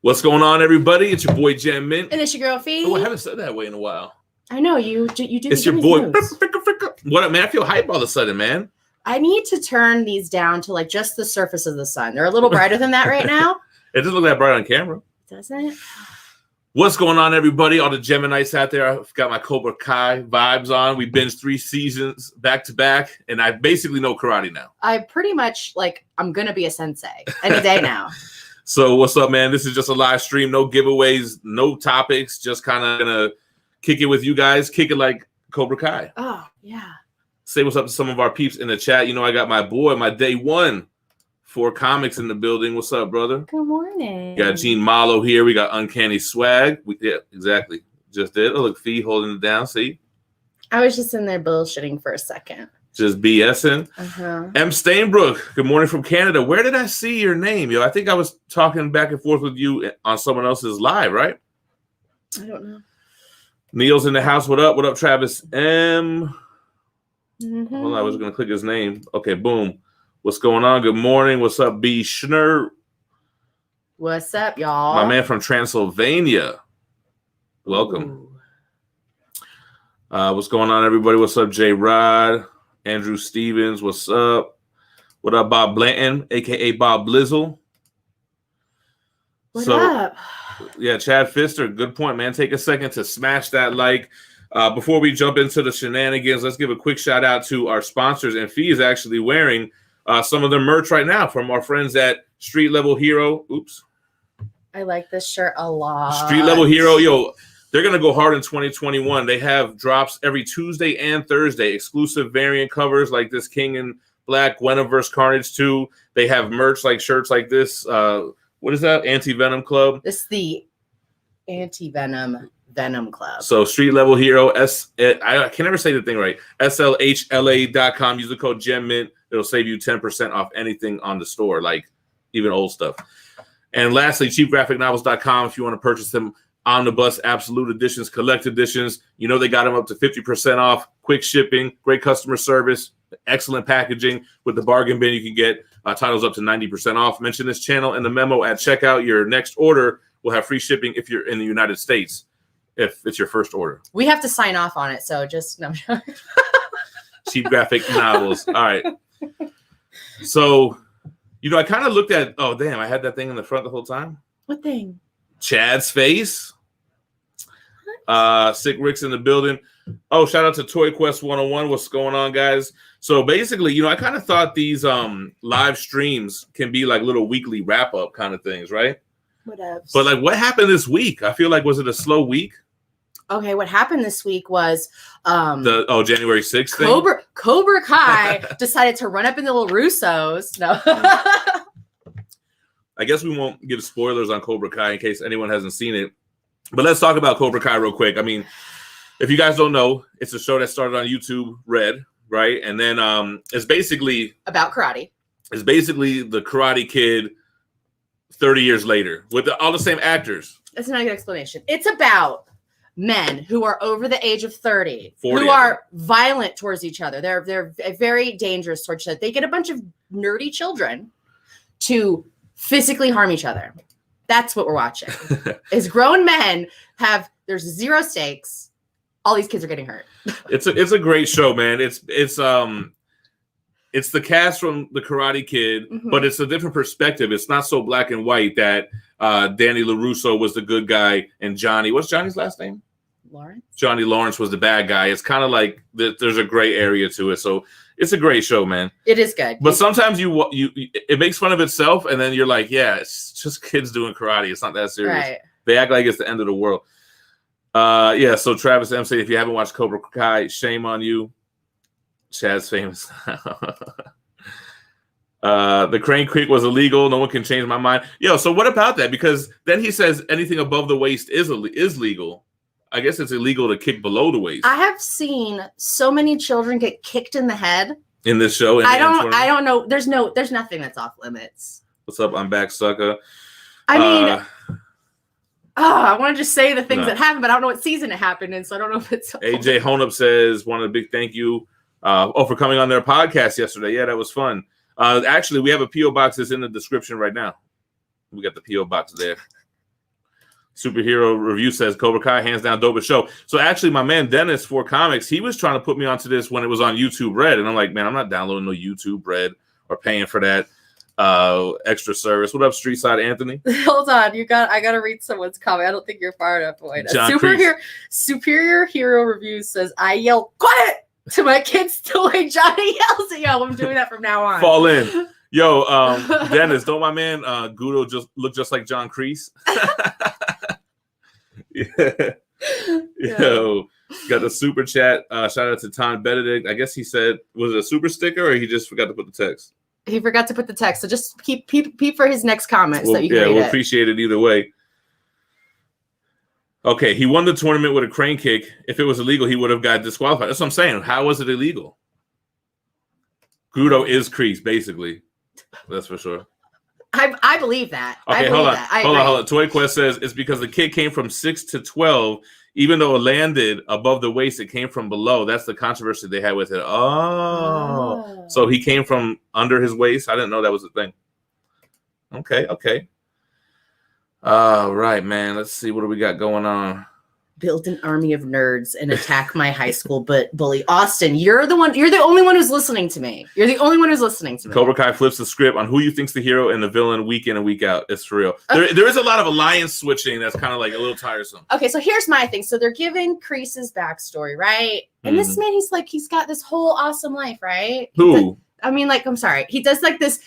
What's going on, everybody? It's your boy Gem Mint. And it's your girl Phie. Oh, I haven't said that way in a while. I know you do. It's your boy. What up, man? I feel hype all of a sudden, man. I need to turn these down to like just the surface of the sun. They're a little brighter than that right now. It doesn't look that bright on camera. Doesn't it? What's going on, everybody? All the Geminites out there. I've got my Cobra Kai vibes on. We binged 3 seasons back to back, and I basically know karate now. I pretty much I'm gonna be a sensei any day now. So what's up, man? This is just a live stream. No giveaways, no topics. Just kind of gonna kick it with you guys. Kick it like Cobra Kai. Oh, yeah. Say what's up to some of our peeps in the chat. You know, I got my boy, my day one for comics in the building. What's up, brother? Good morning. We got Gene Malo here. We got Uncanny Swag. Yeah, exactly. Just did. Oh, look, Phie holding it down. See? I was just in there bullshitting for a second. Just BSing. M. Stainbrook, good morning from Canada. Where did I see your name? Yo, I think I was talking back and forth with you on someone else's live, right? I don't know. Neil's in the house. What up? What up, Travis M? Hold on, I was going to click his name. Okay, boom. What's going on? Good morning. What's up, B. Schnur? What's up, y'all? My man from Transylvania. Welcome. What's going on, everybody? What's up, J. Rod? Andrew Stevens, what's up? What up, Bob Blanton, a.k.a. Bob Blizzle? What up? Yeah, Chad Pfister, good point, man. Take a second to smash that like. Before we jump into the shenanigans, let's give a quick shout out to our sponsors. And Phie is actually wearing some of their merch right now from our friends at Street Level Hero. Oops. I like this shirt a lot. Street Level Hero, yo. They're going to go hard in 2021. They have drops every Tuesday and Thursday, exclusive variant covers like this King in Black, Gwenniverse Carnage 2. They have merch like shirts like this. What is that? Anti-Venom Club. This is the Anti-Venom Venom Club. So Street Level Hero, I can never say the thing right, SLHLA.com. Use the code GemMint. It'll save you 10% off anything on the store, like even old stuff. And lastly, cheapgraphicnovels.com if you want to purchase them. Omnibus, Absolute Editions, Collect Editions. You know they got them up to 50% off. Quick shipping, great customer service, excellent packaging. With the bargain bin, you can get titles up to 90% off. Mention this channel in the memo at checkout. Your next order will have free shipping if you're in the United States, if it's your first order. We have to sign off on it, so just no. Cheap Graphic Novels. All right. So, you know, I kind of looked at, oh, damn, I had that thing in the front the whole time. What thing? Chad's face. Sick Rick's in the building. Oh, shout out to Toy Quest 101. What's going on, guys? So basically, you know, I kind of thought these live streams can be like little weekly wrap-up kind of things, right? Whatever. But like, what happened this week? I feel like, was it a slow week? Okay, what happened this week was January 6th thing? Cobra Kai decided to run up in the little Russos. No. I guess we won't give spoilers on Cobra Kai in case anyone hasn't seen it. But let's talk about Cobra Kai real quick. I mean, if you guys don't know, it's a show that started on YouTube Red, right? And then it's basically about karate. It's basically the Karate Kid 30 years later with all the same actors. That's not a good explanation. It's about men who are over the age of 30, 40, who are violent towards each other. They're very dangerous towards each other. They get a bunch of nerdy children to physically harm each other. That's what we're watching. Is grown men there's zero stakes. All these kids are getting hurt. It's a great show, man. It's the cast from the Karate Kid, but it's a different perspective. It's not so black and white that Danny LaRusso was the good guy and what's Johnny's last name? Lawrence. Johnny Lawrence was the bad guy. It's kind of like there's a gray area to it. So it's a great show, man. It is good. But sometimes it makes fun of itself, and then you're like, yeah, it's just kids doing karate. It's not that serious. Right. They act like it's the end of the world. Yeah, so Travis M. said, if you haven't watched Cobra Kai, shame on you. Chad's famous. The crane kick was illegal. No one can change my mind. Yo, so what about that? Because then he says anything above the waist is legal. I guess it's illegal to kick below the waist. I have seen so many children get kicked in the head in this show. I don't know. There's nothing that's off limits. What's up? I'm back, sucker. I mean, I want to just say the things that happened, but I don't know what season it happened in, so I don't know if it's. AJ Honeup says, "Want a big thank you for coming on their podcast yesterday. Yeah, that was fun. Actually, we have a PO box that's in the description right now. We got the PO box there. Superhero Review says Cobra Kai, hands down, dopest show. So actually, my man Dennis for Comics, he was trying to put me onto this when it was on YouTube Red, and I'm like, man, I'm not downloading no YouTube Red or paying for that extra service. What up, Street Side Anthony? Hold on, I gotta read someone's comment. I don't think you're far enough away. Superior Hero Review says, I yell quiet to my kids the way Johnny yells at yo. I'm doing that from now on. Fall in. Yo, Dennis, don't my man Guido just look just like John Kreese? Yeah. Yo, got the super chat. Shout out to Tom Benedict. I guess he said, was it a super sticker or he just forgot to put the text? He forgot to put the text. So just peep for his next comment so you can read we'll it. Appreciate it either way. Okay, he won the tournament with a crane kick. If it was illegal, he would have got disqualified. That's what I'm saying. How was it illegal? Guido is Kreese, basically. That's for sure. I believe that. Okay, hold on. Toy Quest says it's because the kick came from 6 to 12. Even though it landed above the waist, it came from below. That's the controversy they had with it. Oh. So he came from under his waist? I didn't know that was a thing. Okay. All right, man. Let's see. What do we got going on? Build an army of nerds and attack my high school bully. Austin, you're the only one who's listening to me. Cobra Kai flips the script on who you think's the hero and the villain week in and week out. It's for real. Okay. There is a lot of alliance switching that's kind of like a little tiresome. Okay, so here's my thing. So they're giving Kreese's backstory, right? And this man, he's got this whole awesome life, right? Who? I'm sorry. He does like this,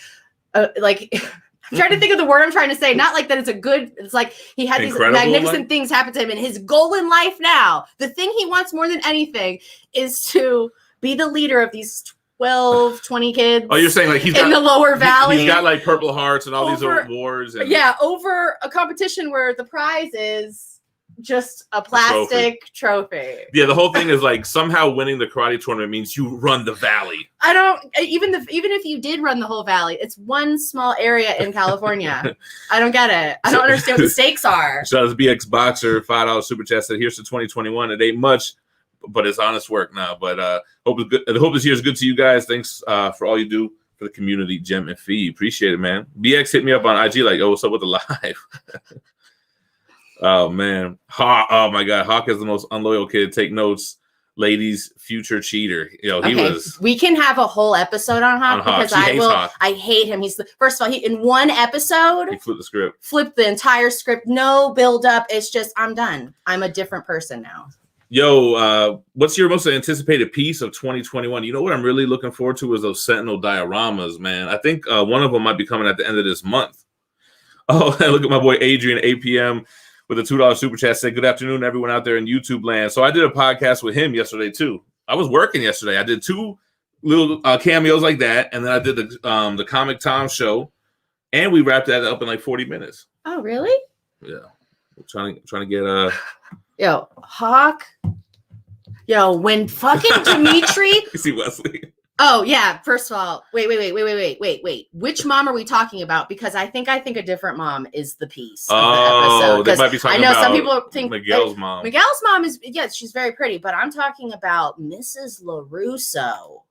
I'm trying to think of the word I'm trying to say. Not like that it's a good, it's like he had these magnificent things happen to him, and his goal in life now, the thing he wants more than anything is to be the leader of these 12, 20 kids. Oh, you're saying like he's in the lower valley. He's got like Purple Hearts and all these awards. And over a competition where the prize is just a plastic trophy. Yeah, the whole thing is like somehow winning the karate tournament means you run the valley. I don't even if you did run the whole valley, it's one small area in California. I don't get it. I don't understand what the stakes are. Shout out to BX Boxer, $5 super chat said, here's to 2021. It ain't much, but it's honest work now. But hope it's good. I hope this year is good to you guys. Thanks for all you do for the community, Gem and Phie. Appreciate it, man. BX hit me up on IG like, oh, what's up with the live? Oh man, oh my God, Hawk is the most unloyal kid. Take notes, ladies. Future cheater. He was. We can have a whole episode on Hawk because Hawk. I hate him. First of all, in one episode, he flipped the script. Flipped the entire script. No build up. It's just I'm done. I'm a different person now. Yo, what's your most anticipated piece of 2021? You know what I'm really looking forward to is those Sentinel dioramas, man. I think one of them might be coming at the end of this month. Oh, look at my boy Adrian, APM. With a $2 super chat, said, good afternoon, everyone out there in YouTube land. So I did a podcast with him yesterday, too. I was working yesterday. I did 2 little cameos like that, and then I did the Comic Tom show, and we wrapped that up in like 40 minutes. Oh, really? Yeah. I'm trying to get Yo, Hawk. Yo, when fucking Dimitri. You see Wesley. Oh yeah. First of all, wait. Which mom are we talking about? Because I think a different mom is the piece. Oh, they might be talking about. I know some people think Miguel's mom. Miguel's mom is she's very pretty, but I'm talking about Mrs. LaRusso.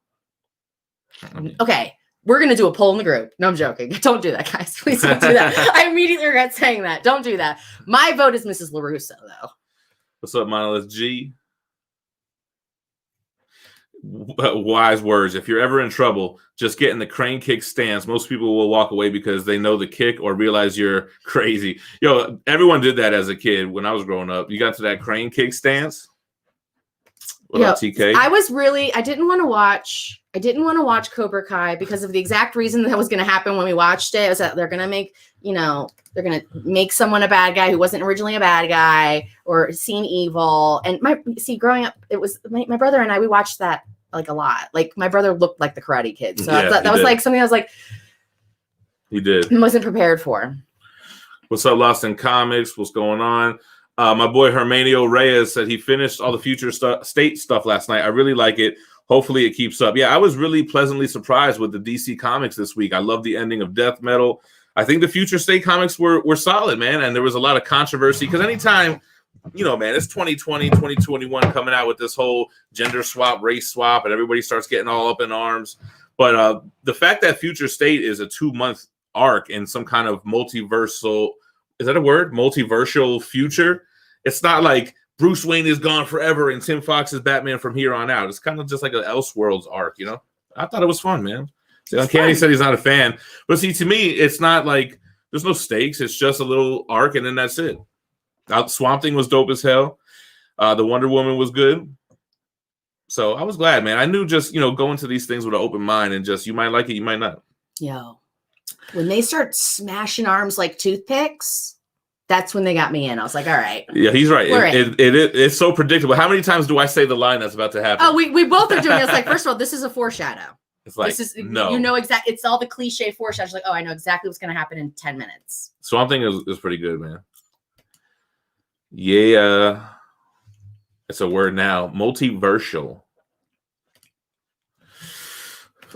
Okay, we're gonna do a poll in the group. No, I'm joking. Don't do that, guys. Please don't do that. I immediately regret saying that. Don't do that. My vote is Mrs. LaRusso, though. What's up, Monolith G? Wise words. If you're ever in trouble, just get in the crane kick stance. Most people will walk away because they know the kick or realize you're crazy. Yo, everyone did that as a kid when I was growing up. You got to that crane kick stance. What about TK? I didn't want to watch Cobra Kai because of the exact reason that was going to happen when we watched it. Was that they're going to make someone a bad guy who wasn't originally a bad guy or seen evil. And growing up, it was my brother and I, we watched that like a lot. Like my brother looked like the Karate Kid. So that was like something I was like, he did. Wasn't prepared for. What's up, Lost in Comics? What's going on? My boy Hermanio Reyes said he finished all the Future State stuff last night. I really like it. Hopefully it keeps up. Yeah, I was really pleasantly surprised with the DC Comics this week. I love the ending of Death Metal. I think the Future State comics were solid, man. And there was a lot of controversy because anytime, man, it's 2020, 2021 coming out with this whole gender swap, race swap, and everybody starts getting all up in arms. But the fact that Future State is a 2-month arc in some kind of multiversal is that a word? Multiversal future. It's not like Bruce Wayne is gone forever and Tim Fox is Batman from here on out. It's kind of just like an Elseworlds arc, you know? I thought it was fun, man. See, Uncanny said he's not a fan. But see, to me, it's not like there's no stakes. It's just a little arc, and then that's it. Swamp Thing was dope as hell. The Wonder Woman was good. So I was glad, man. I knew just, going to these things with an open mind and just, you might like it, you might not. Yo, when they start smashing arms like toothpicks, that's when they got me in. I was like, all right. Yeah, he's right. It's so predictable. How many times do I say the line that's about to happen? Oh, we both are doing it. It's like, first of all, this is a foreshadow. It's like, no. Exactly. It's all the cliche foreshadows. Like, oh, I know exactly what's going to happen in 10 minutes. Swamp Thing is pretty good, man. Yeah. It's a word now. Multiversal.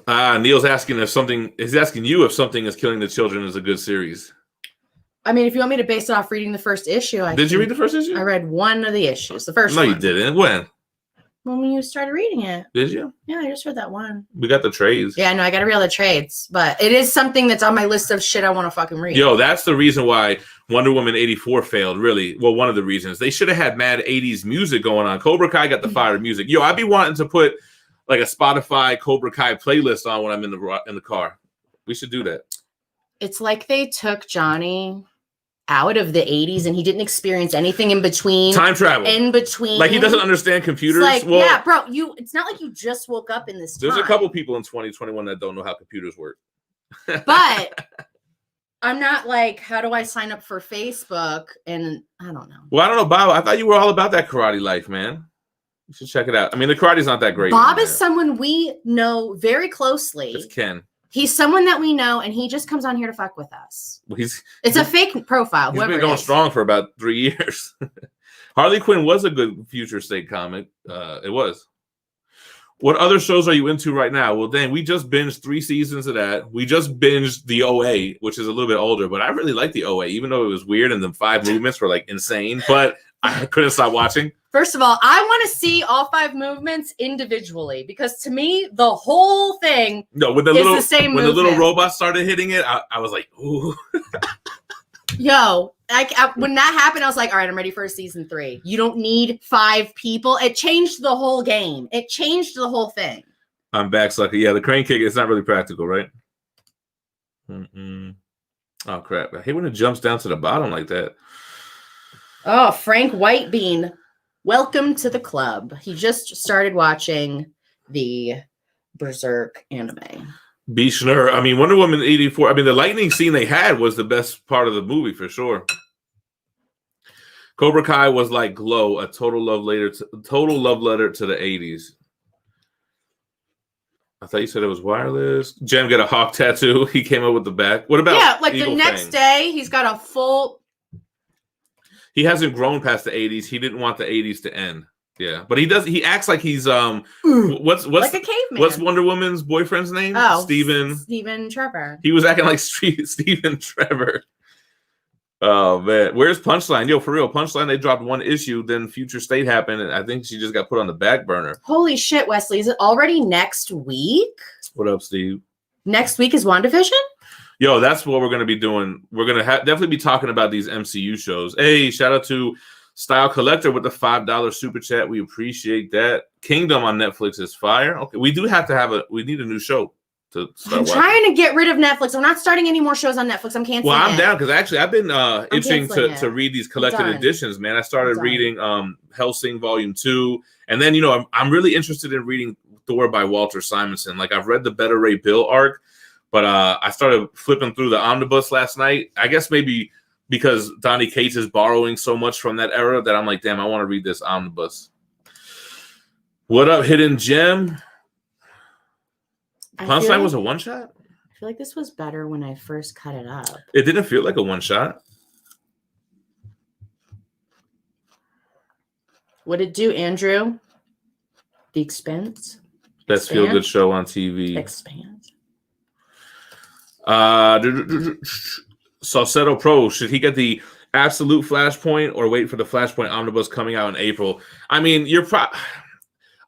Neil's asking he's asking you if Something is Killing the Children is a good series. I mean, if you want me to base it off reading the first issue, Did you read the first issue? I read one of the issues. The first one. No, you didn't. When? When you started reading it. Did you? Yeah, I just read that one. We got the trades. Yeah, no, I got to read all the trades. But it is something that's on my list of shit I want to fucking read. Yo, that's the reason why Wonder Woman 84 failed, really. Well, one of the reasons. They should have had mad 80s music going on. Cobra Kai got the fire music. Yo, I'd be wanting to put like a Spotify Cobra Kai playlist on when I'm in the car. We should do that. It's like they took Johnny out of the 80s and he didn't experience anything in between. Time travel. In between. Like he doesn't understand computers. It's like, yeah, bro, it's not like you just woke up in this time. There's a couple people in 2021 that don't know how computers work. But I'm not like, how do I sign up for Facebook? And I don't know. Well, I don't know, Bob. I thought you were all about that karate life, man. You should check it out. I mean, the karate's not that great. Bob is someone we know very closely. It's Ken. He's someone that we know, and he just comes on here to fuck with us. Well, it's a fake profile. He's been going strong for about 3 years. Harley Quinn was a good future state comic. It was. What other shows are you into right now? Well, Dan, we just binged 3 seasons of that. We just binged the OA, which is a little bit older, but I really like the OA, even though it was weird and the 5 movements were like insane, but I couldn't stop watching. First of all, I want to see all 5 movements individually because to me, the whole thing is the same when movement. The little robot started hitting it, I was like, ooh. Yo, when that happened, I was like, all right, I'm ready for season 3. You don't need 5 people. It changed the whole game. It changed the whole thing. I'm back, sucker. Yeah, the crane kick, it's not really practical, right? Oh, crap. I hate when it jumps down to the bottom like that. Oh, Frank Whitebean. Welcome to the club. He just started watching the Berserk anime. Beechner. I mean, Wonder Woman 84. I mean, the lightning scene they had was the best part of the movie for sure. Cobra Kai was like Glow, a total love letter to the 80s. I thought you said it was wireless. Gem got a hawk tattoo. He came up with the back. What about like Eagle the next Fang? day, he's got a full. He hasn't grown past the 80s. He didn't want the 80s to end. Yeah, but he does. He acts like he's what's like a caveman. What's Wonder Woman's boyfriend's name? Oh, Steven Trevor. He was acting like Steven Trevor. Oh man, where's Punchline? Yo, for real, Punchline. They dropped 1 issue, then Future State happened, and I think she just got put on the back burner. Holy shit, Wesley! Is it already next week? What up, Steve? Next week is WandaVision? Yo, that's what we're going to be doing. We're going to definitely be talking about these MCU shows. Hey, shout out to Style Collector with the $5 super chat. We appreciate that. Kingdom on Netflix is fire. Okay, we do have to we need a new show to start watching. Trying to get rid of Netflix. I'm not starting any more shows on Netflix. I'm canceling I'm down because actually I've been itching to read these collected editions, man. I started reading Hellsing Volume 2. And then, I'm really interested in reading Thor by Walter Simonson. Like, I've read the Better Ray Bill arc. But I started flipping through the omnibus last night. I guess maybe because Donny Cates is borrowing so much from that era that I'm like, damn, I want to read this omnibus. What up, Hidden Gem? Punchline was a one-shot? I feel like this was better when I first cut it up. It didn't feel like a one-shot. What'd it do, Andrew? The Expanse? Best feel-good show on TV. Expanse. Salcedo Pro, should he get the absolute Flashpoint or wait for the Flashpoint Omnibus coming out in April? I mean,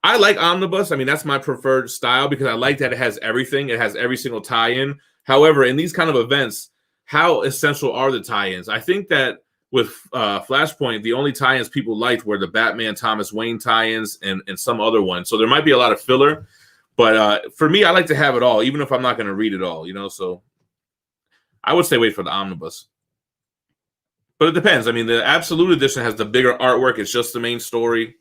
I like Omnibus. I mean, that's my preferred style because I like that it has everything. It has every single tie-in. However, in these kind of events, how essential are the tie-ins? I think that with Flashpoint, the only tie-ins people liked were the Batman Thomas Wayne tie-ins and some other ones. So there might be a lot of filler, but for me, I like to have it all, even if I'm not going to read it all, you know. So I would say wait for the omnibus. But it depends. I mean, the Absolute Edition has the bigger artwork. It's just the main story.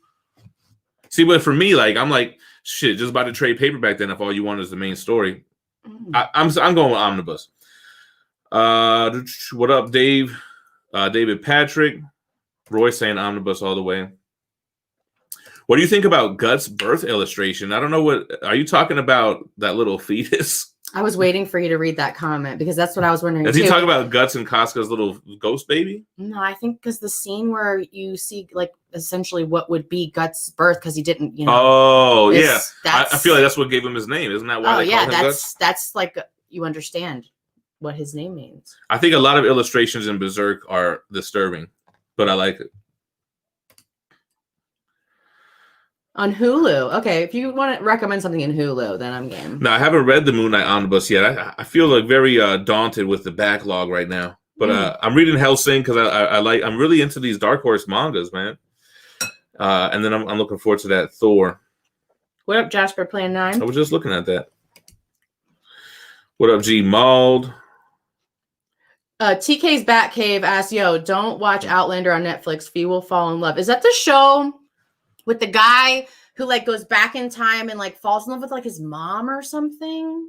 See, but for me, like, I'm like, shit, just buy the trade paperback then if all you want is the main story. I'm going with omnibus. What up, Dave? David Patrick. Roy saying omnibus all the way. What do you think about Guts' birth illustration? I don't know what. Are you talking about that little fetus? I was waiting for you to read that comment because that's what I was wondering. Is he talking about Guts and Casca's little ghost baby? No, I think because the scene where you see like essentially what would be Guts' birth because he didn't, you know. Oh yeah, I feel like that's what gave him his name. Isn't that why? That's like you understand what his name means. I think a lot of illustrations in Berserk are disturbing, but I like it. On Hulu. Okay, if you want to recommend something in Hulu, then I'm game. No, I haven't read the Moon Knight omnibus yet. I feel like very daunted with the backlog right now. But I'm reading Hellsing because I'm really into these Dark Horse mangas, man. And then I'm looking forward to that Thor. What up, Jasper Plan 9? I was just looking at that. What up, G Mauled? TK's Batcave asked, yo, don't watch Outlander on Netflix. Phie will fall in love. Is that the show with the guy who like goes back in time and like falls in love with like his mom or something?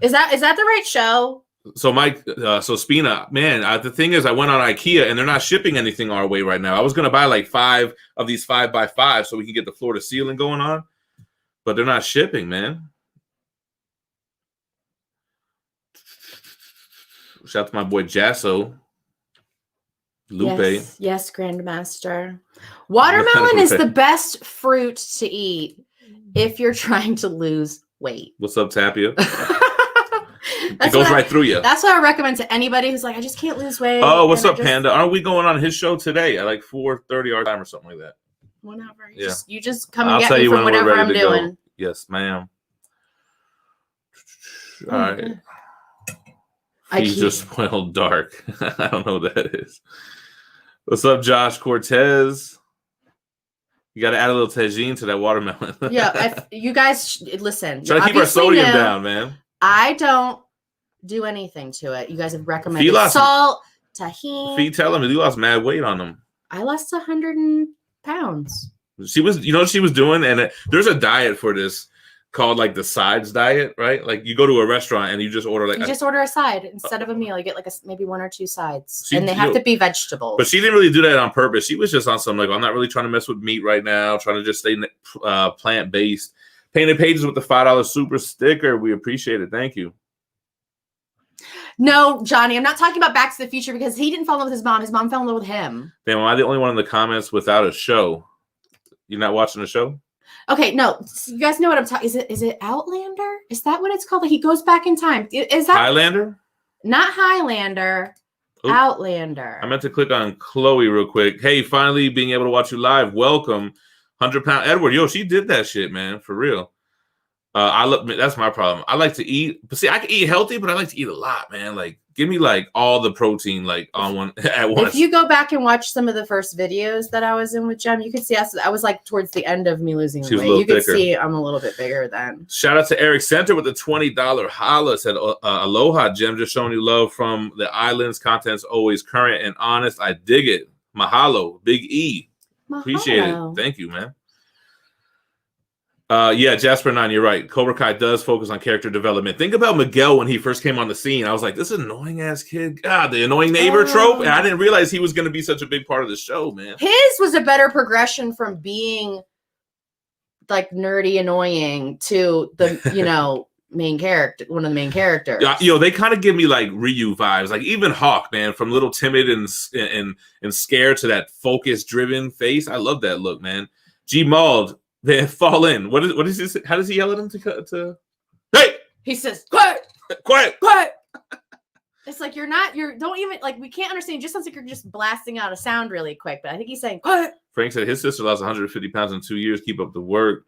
Is that the right show? So Mike, so Spina, man, the thing is I went on IKEA and they're not shipping anything our way right now. I was going to buy like 5 of these 5x5 so we can get the floor to ceiling going on, but they're not shipping, man. Shout out to my boy Jasso. Lupe. Yes, Grandmaster. Watermelon is the best fruit to eat if you're trying to lose weight. What's up, Tapia? It goes right through you. That's what I recommend to anybody who's like, I just can't lose weight. Oh, what's up, Panda? Aren't we going on his show today at like 4:30 our time or something like that? Whenever. Yeah. You just come and get me from whatever I'm doing. Go. Yes, ma'am. All right. He's just spoiled dark. I don't know what that is. What's up, Josh Cortez? You got to add a little tagine to that watermelon. Yeah, you guys, listen. Try to keep our sodium down, man. I don't do anything to it. You guys have recommended salt, tahini. Phie, tell him you lost mad weight on him. I lost 100 pounds. She was, you know what she was doing? And there's a diet for this called like the sides diet, right? Like you go to a restaurant and you just order like order a side instead of a meal. You get like maybe 1 or 2 sides, and they have to be vegetables. But she didn't really do that on purpose. She was just on some like, I'm not really trying to mess with meat right now. Trying to just stay plant based. Painted Pages with the $5 super sticker. We appreciate it. Thank you. No, Johnny, I'm not talking about Back to the Future because he didn't fall in love with his mom. His mom fell in love with him. Damn, am I the only one in the comments without a show? You're not watching the show? Okay, no, you guys know what I'm talking. Is it Outlander? Is that what it's called? Like he goes back in time. Is that Highlander? Not Highlander. Ooh. Outlander. I meant to click on Chloe real quick. Hey, finally being able to watch you live. Welcome, 100-pound Edward. Yo, she did that shit, man, for real. That's my problem. I like to eat, but see, I can eat healthy, but I like to eat a lot, man. Like, give me like all the protein, like on one at once. If you go back and watch some of the first videos that I was in with Gem, you can see I was like towards the end of me losing weight. You can see I'm a little bit bigger then. Shout out to Eric Center with the $20 holla. Said aloha, Gem. Just showing you love from the islands. Content's always current and honest. I dig it. Mahalo, Big E. Mahalo. Appreciate it. Thank you, man. Yeah, Jasper 9, you're right. Cobra Kai does focus on character development. Think about Miguel when he first came on the scene. I was like, this annoying ass kid. God, the annoying neighbor trope. And I didn't realize he was going to be such a big part of the show, man. His was a better progression from being like nerdy annoying to the, main character, one of the main characters. They kind of give me like Ryu vibes. Like even Hawk, man, from little timid and scared to that focus driven face. I love that look, man. G Mauled. They fall in. What is this? How does he yell at him to hey? He says, quiet, quiet, quiet. It's like don't even like we can't understand. It just sounds like you're just blasting out a sound really quick. But I think he's saying quiet. Frank said his sister lost 150 pounds in 2 years. Keep up the work.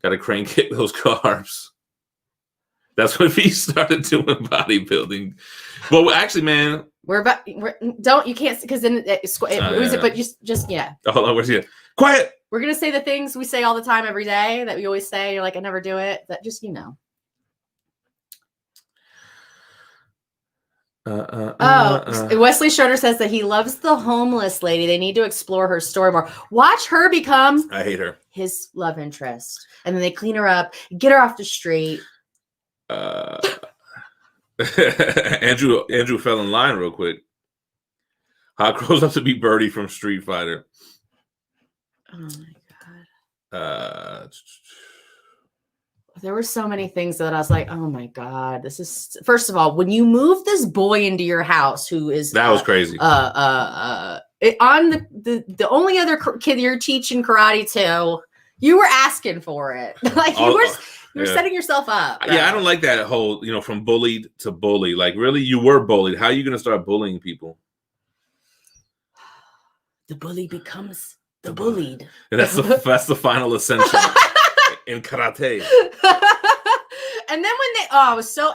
Got to crank hit those carbs. That's when he started doing bodybuilding. Well, actually, man, you can't, because then but just yeah. Hold on, where's he? Quiet. We're gonna say the things we say all the time every day that we always say. You're like, I never do it. That just Wesley Schroeder says that he loves the homeless lady. They need to explore her story more. Watch her become. I hate her. His love interest, and then they clean her up, get her off the street. Andrew fell in line real quick. Hot grows up to be Birdie from Street Fighter. Oh my god. There were so many things that I was like, oh my god, this is, first of all, when you move this boy into your house who is that was crazy. On the only other kid you're teaching karate to, you were asking for it. Like you were setting yourself up. Bro. Yeah, I don't like that whole, from bullied to bully. Like, really, you were bullied. How are you going to start bullying people? The bully becomes the bullied. And that's the final ascension in karate. And then when it was so,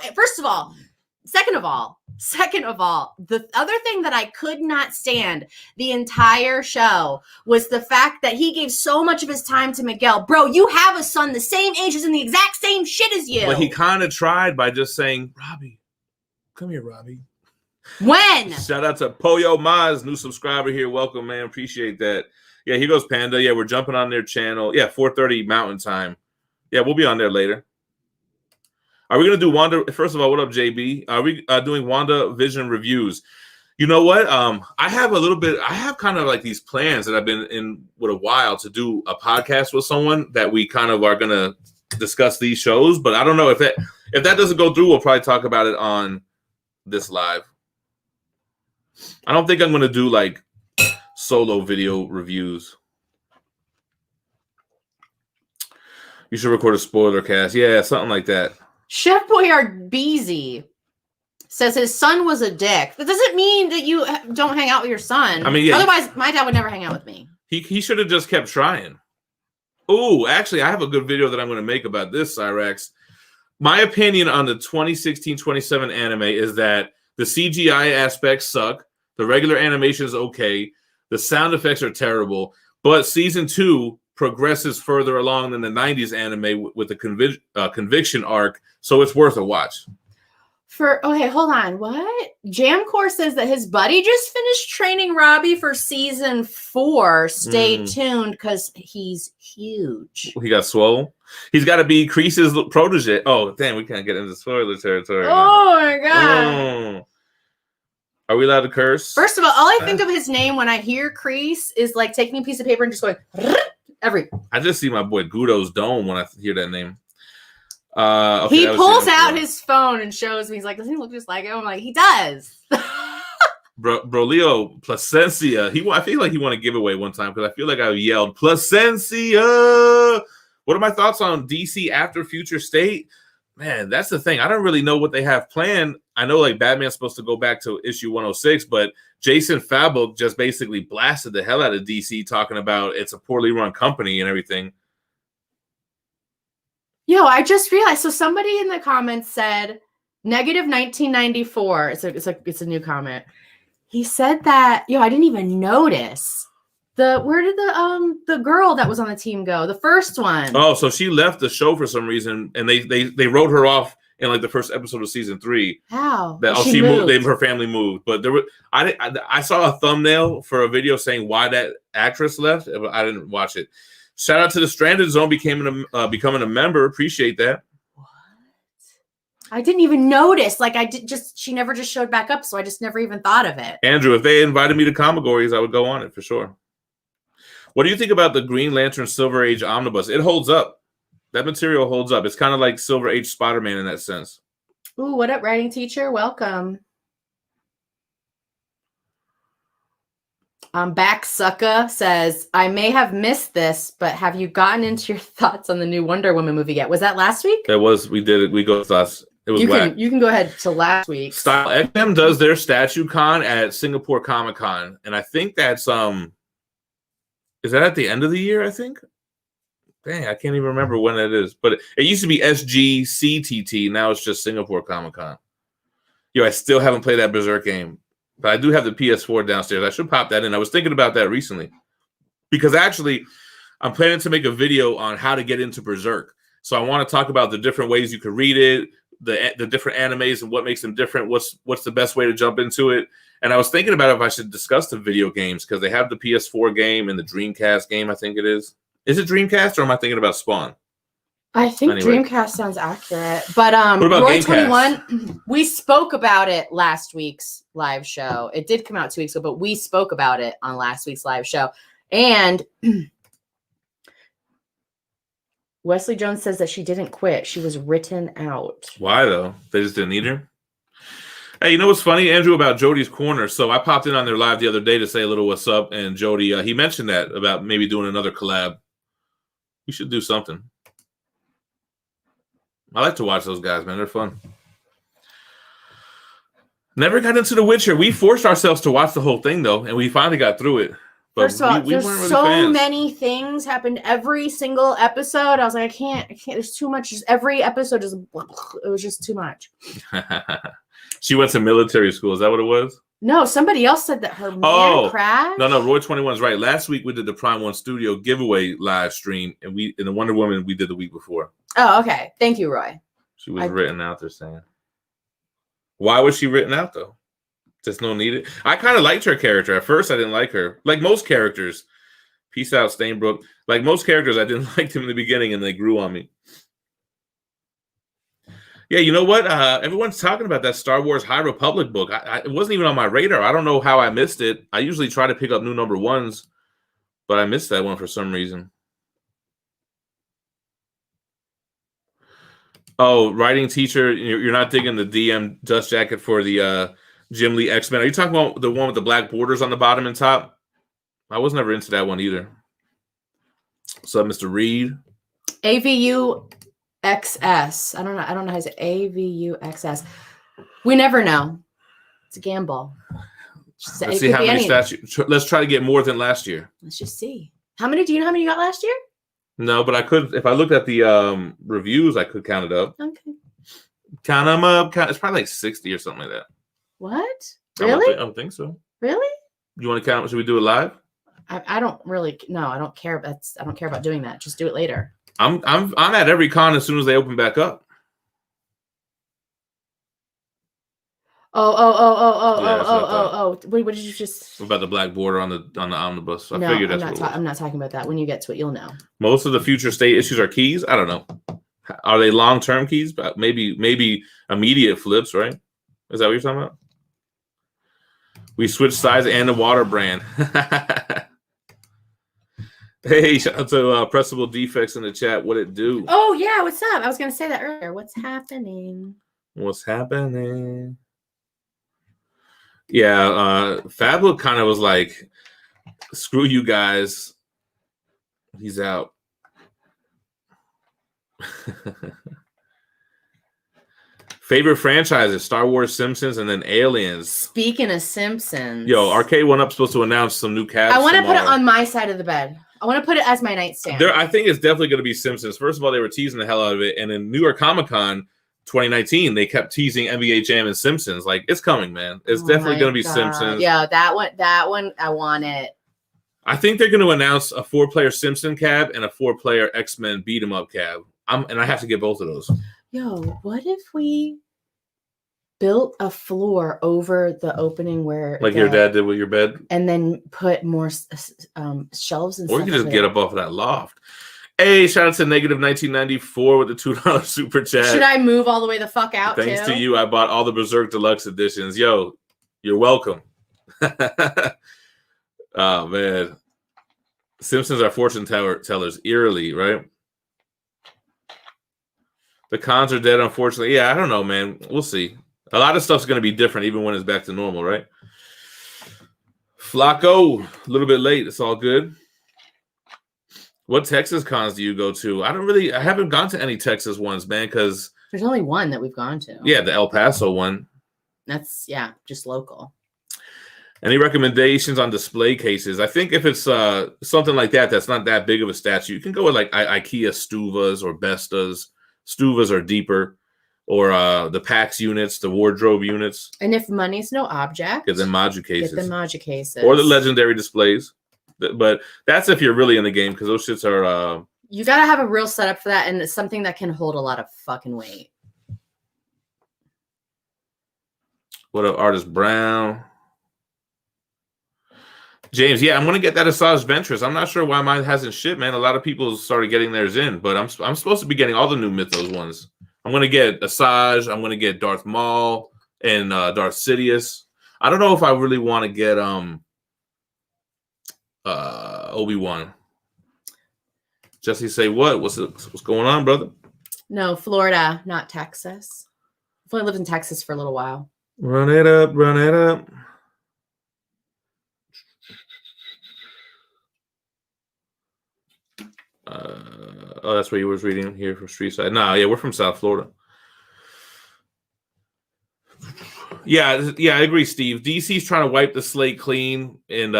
second of all, the other thing that I could not stand the entire show was the fact that he gave so much of his time to Miguel. Bro, you have a son the same age, who's in the exact same shit as you. But he kind of tried by just saying, Robbie, come here, Robbie. When? Shout out to Poyo Maz, new subscriber here. Welcome, man. Appreciate that. Yeah, here goes Panda. Yeah, we're jumping on their channel. Yeah, 4:30 Mountain Time. Yeah, we'll be on there later. Are we going to do Wanda? First of all, what up, JB? Are we doing Wanda Vision reviews? You know what? I have kind of like these plans that I've been in with a while to do a podcast with someone that we kind of are going to discuss these shows. But I don't know if that doesn't go through, we'll probably talk about it on this live. I don't think I'm going to do like solo video reviews. You should record a spoiler cast. Yeah, something like that. Chef Boyard Beezy says his son was a dick. That doesn't mean that you don't hang out with your son. I mean, yeah, otherwise, my dad would never hang out with me. He should have just kept trying. Oh, actually, I have a good video that I'm going to make about this, Cyrex. My opinion on the 2016-27 anime is that the CGI aspects suck. The regular animation is okay. The sound effects are terrible. But season 2 progresses further along than the 90s anime with the conviction arc, so it's worth a watch. Okay, hold on. What? Jamcore says that his buddy just finished training Robbie for season 4. Stay tuned because he's huge. He got swole. He's got to be Kreese's protege. Oh, damn, we can't get into spoiler territory. Oh my god. Are we allowed to curse? First of all I think of his name when I hear Kreese is like taking a piece of paper and just going I just see my boy Gudo's dome when I hear that name. Okay, he pulls out his phone and shows me. He's like, does he look just like him? I'm like, he does. Brolio Placencia. I feel like he won a giveaway one time because I feel like I yelled Placencia. What are my thoughts on DC after Future State? Man, that's the thing. I don't really know what they have planned. I know like Batman's supposed to go back to issue 106, but Jason Fabok just basically blasted the hell out of DC talking about it's a poorly run company and everything. Yo, I just realized. So somebody in the comments said negative 1994. It's a new comment. He said that, I didn't even notice. Where did the girl that was on the team go? The first one. Oh, so she left the show for some reason, and they wrote her off in like the first episode of season 3. How? She moved. Her family moved, but I saw a thumbnail for a video saying why that actress left. But I didn't watch it. Shout out to the Stranded Zone becoming a member. Appreciate that. What? I didn't even notice. Like she never just showed back up, so I just never even thought of it. Andrew, if they invited me to Comigories, I would go on it for sure. What do you think about the Green Lantern Silver Age omnibus? It holds up. That material holds up. It's kind of like Silver Age Spider-Man in that sense. Ooh, what up, writing teacher? Welcome. Back Sucka says, I may have missed this, but have you gotten into your thoughts on the new Wonder Woman movie yet? Was that last week? It was. We did it. We go thoughts. It was whack. You can go ahead to last week. Style XM does their statue con at Singapore Comic Con, and I think that's is that at the end of the year? I think Dang, I can't even remember when it is. But it used to be SGCTT. Now it's just Singapore Comic Con. Yo, I still haven't played that Berserk game. But I do have the PS4 downstairs. I should pop that in. I was thinking about that recently. Because actually, I'm planning to make a video on how to get into Berserk. So I want to talk about the different ways you can read it, the different animes and what makes them different, what's the best way to jump into it. And I was thinking about if I should discuss the video games because they have the PS4 game and the Dreamcast game, I think it is. Is it Dreamcast or am I thinking about Spawn? I think Dreamcast sounds accurate. But what about Roy Gamecast? 21, we spoke about it last week's live show. It did come out 2 weeks ago, but we spoke about it on last week's live show. And Wesley Jones says that she didn't quit. She was written out. Why, though? They just didn't need her? Hey, you know what's funny, Andrew, about Jody's Corner? So I popped in on their live the other day to say a little what's up, and Jody, he mentioned that about maybe doing another collab. We should do something. I like to watch those guys, man. They're fun. Never got into The Witcher. We forced ourselves to watch the whole thing, though, and we finally got through it. But first of all, we there's weren't really so fans. many things happened every single episode. I was like, I can't. There's too much. Just every episode just, it was just too much. She went to military school. Is that what it was? No, somebody else said that her man crashed. No, Roy 21's right. Last week we did the Prime One Studio giveaway live stream, and in the Wonder Woman we did the week before. Oh, okay. Thank you, Roy. She was written out, they're saying. Why was she written out, though? Just no need it. I kind of liked her character. At first, I didn't like her. Like most characters. Peace out, Stainbrook. Like most characters, I didn't like them in the beginning, and they grew on me. Yeah, you know what? Everyone's talking about that Star Wars High Republic book. It wasn't even on my radar. I don't know how I missed it. I usually try to pick up new number ones, but I missed that one for some reason. Oh, writing teacher, you're not digging the DM dust jacket for the Jim Lee X-Men. Are you talking about the one with the black borders on the bottom and top? I was never into that one either. What's up, Mr. Reed? AVU XS. I don't know how to say AVU XS. We never know. It's a gamble. Let's see how many statues. Let's try to get more than last year. Let's just see. How many? Do you know how many you got last year? No, but I could. If I looked at the reviews, I could count it up. Okay. Count them up. It's probably like 60 or something like that. What? Really? I don't think so. Really? You want to count? Should we do it live? I don't really. No, I don't care. I don't care about doing that. Just do it later. I'm at every con as soon as they open back up. Oh. Wait, what did you just? About the black border on the omnibus. No, figured that's I'm not talking about that. When you get to it, you'll know. Most of the future state issues are keys. I don't know. Are they long-term keys? But maybe immediate flips, right? Is that what you're talking about? We switched sides and the water brand. Hey, shout out to Pressable Defects in the chat. What it do? Oh, yeah. What's up? I was going to say that earlier. What's happening? What's happening? Yeah, Fablo kind of was like, screw you guys. He's out. Favorite franchises: Star Wars, Simpsons, and then Aliens. Speaking of Simpsons, yo, Arcade One Up supposed to announce some new cast. I want to put it on my side of the bed. I want to put it as my nightstand. I think it's definitely going to be Simpsons. First of all, they were teasing the hell out of it, and in New York Comic Con 2019, they kept teasing NBA Jam and Simpsons. Like, it's coming, man. It's definitely going to be Simpsons. Yeah, that one, I want it. I think they're going to announce a 4-player Simpson cab and a 4-player X-Men beat 'em up cab. And I have to get both of those. Yo, what if we built a floor over the opening where, like your dad did with your bed, and then put more shelves and or you can just get up off of that loft. Hey, shout out to Negative 1994 with the $2 super chat. Should I move all the way the fuck out? Thanks to you, I bought all the Berserk Deluxe editions. Yo, you're welcome. Oh man, Simpsons are fortune tellers, eerily, right? The cons are dead, unfortunately. Yeah, I don't know, man. We'll see. A lot of stuff's going to be different even when it's back to normal, right? Flacco, a little bit late. It's all good. What Texas cons do you go to? I haven't gone to any Texas ones, man, because there's only one that we've gone to. Yeah, the El Paso one. That's, just local. Any recommendations on display cases? I think if it's something like that, that's not that big of a statue, you can go with like IKEA Stuvas or Bestas. Stuvas are deeper, or the PAX units, the wardrobe units. And if money's no object, get them module cases. Get the module cases. Or the legendary displays. But that's if you're really in the game, because those shits are... you got to have a real setup for that, and it's something that can hold a lot of fucking weight. What up, Artist Brown? James, yeah, I'm going to get that Asajj Ventress. I'm not sure why mine hasn't shipped, man. A lot of people started getting theirs in, but I'm supposed to be getting all the new Mythos ones. I'm going to get Asajj. I'm going to get Darth Maul and Darth Sidious. I don't know if I really want to get Obi-Wan. Jesse say what? What's going on, brother? No, Florida, not Texas. I've only lived in Texas for a little while. Run it up, run it up. Oh, that's what you was reading here from Street Side. No, yeah, we're from South Florida. Yeah, I agree, Steve. DC's trying to wipe the slate clean, and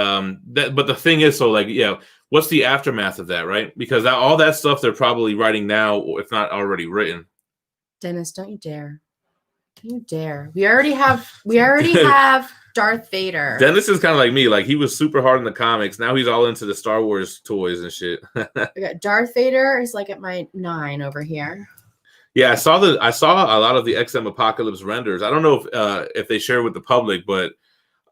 but the thing is, so like, yeah, what's the aftermath of that, right? Because all that stuff they're probably writing now, if not already written. Dennis, don't you dare! Don't you dare! We already have Darth Vader. Dennis is kind of like me. Like, he was super hard in the comics. Now he's all into the Star Wars toys and shit. We got Darth Vader is like at my 9 over here. Yeah, I saw a lot of the XM Apocalypse renders. I don't know if they share with the public, but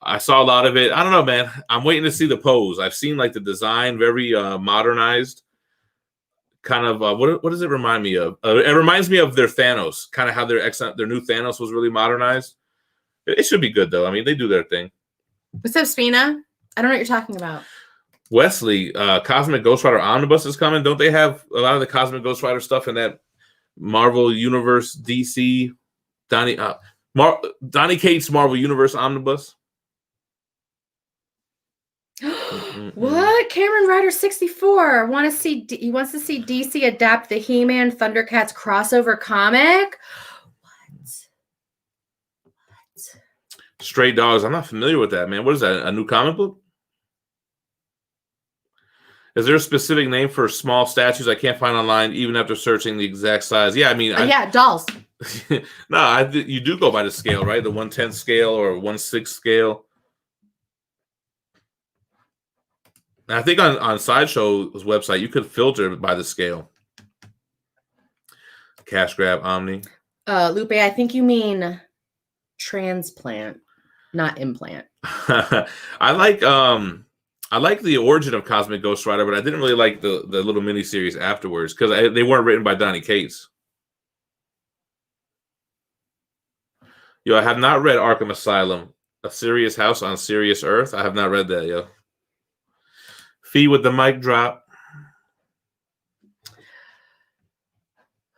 I saw a lot of it. I don't know, man. I'm waiting to see the pose. I've seen like the design, very modernized. Kind of what does it remind me of? It reminds me of their Thanos, kind of how their new Thanos was really modernized. It should be good though. I mean, they do their thing. What's up, Spina? I don't know what you're talking about. Wesley, Cosmic Ghost Rider Omnibus is coming. Don't they have a lot of the Cosmic Ghost Rider stuff in that Marvel Universe DC? Donnie Cates Marvel Universe Omnibus. What? Cameron Ryder 64 he wants to see DC adapt the He-Man Thundercats crossover comic. Stray Dogs. I'm not familiar with that, man. What is that? A new comic book? Is there a specific name for small statues I can't find online, even after searching the exact size? Yeah, I mean, dolls. No, you do go by the scale, right? The 1/10 scale or 1/6 scale. And I think on Sideshow's website, you could filter by the scale. Cash grab Omni. Lupe, I think you mean transplant, not implant. I like the origin of Cosmic Ghost Rider, but I didn't really like the little mini series afterwards because they weren't written by Donnie Cates. Yo, I have not read Arkham Asylum, A Serious House on Serious Earth. I have not read that, yo. Phie with the mic drop.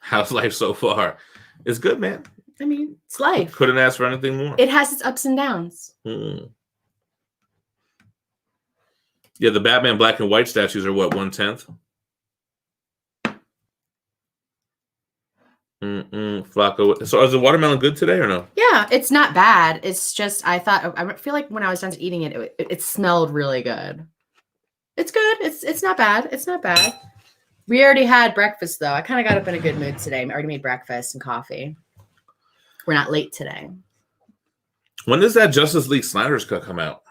How's life so far? It's good, man. I mean, it's life. Couldn't ask for anything more. It has its ups and downs. Yeah, the Batman black and white statues are what, 1/10? Flacco. So is the watermelon good today or no? Yeah, it's not bad. It's just I feel like when I was done eating it, it smelled really good. It's good. It's not bad. It's not bad. We already had breakfast though. I kind of got up in a good mood today. I already made breakfast and coffee. We're not late today. When does that Justice League Snyder's Cut come out?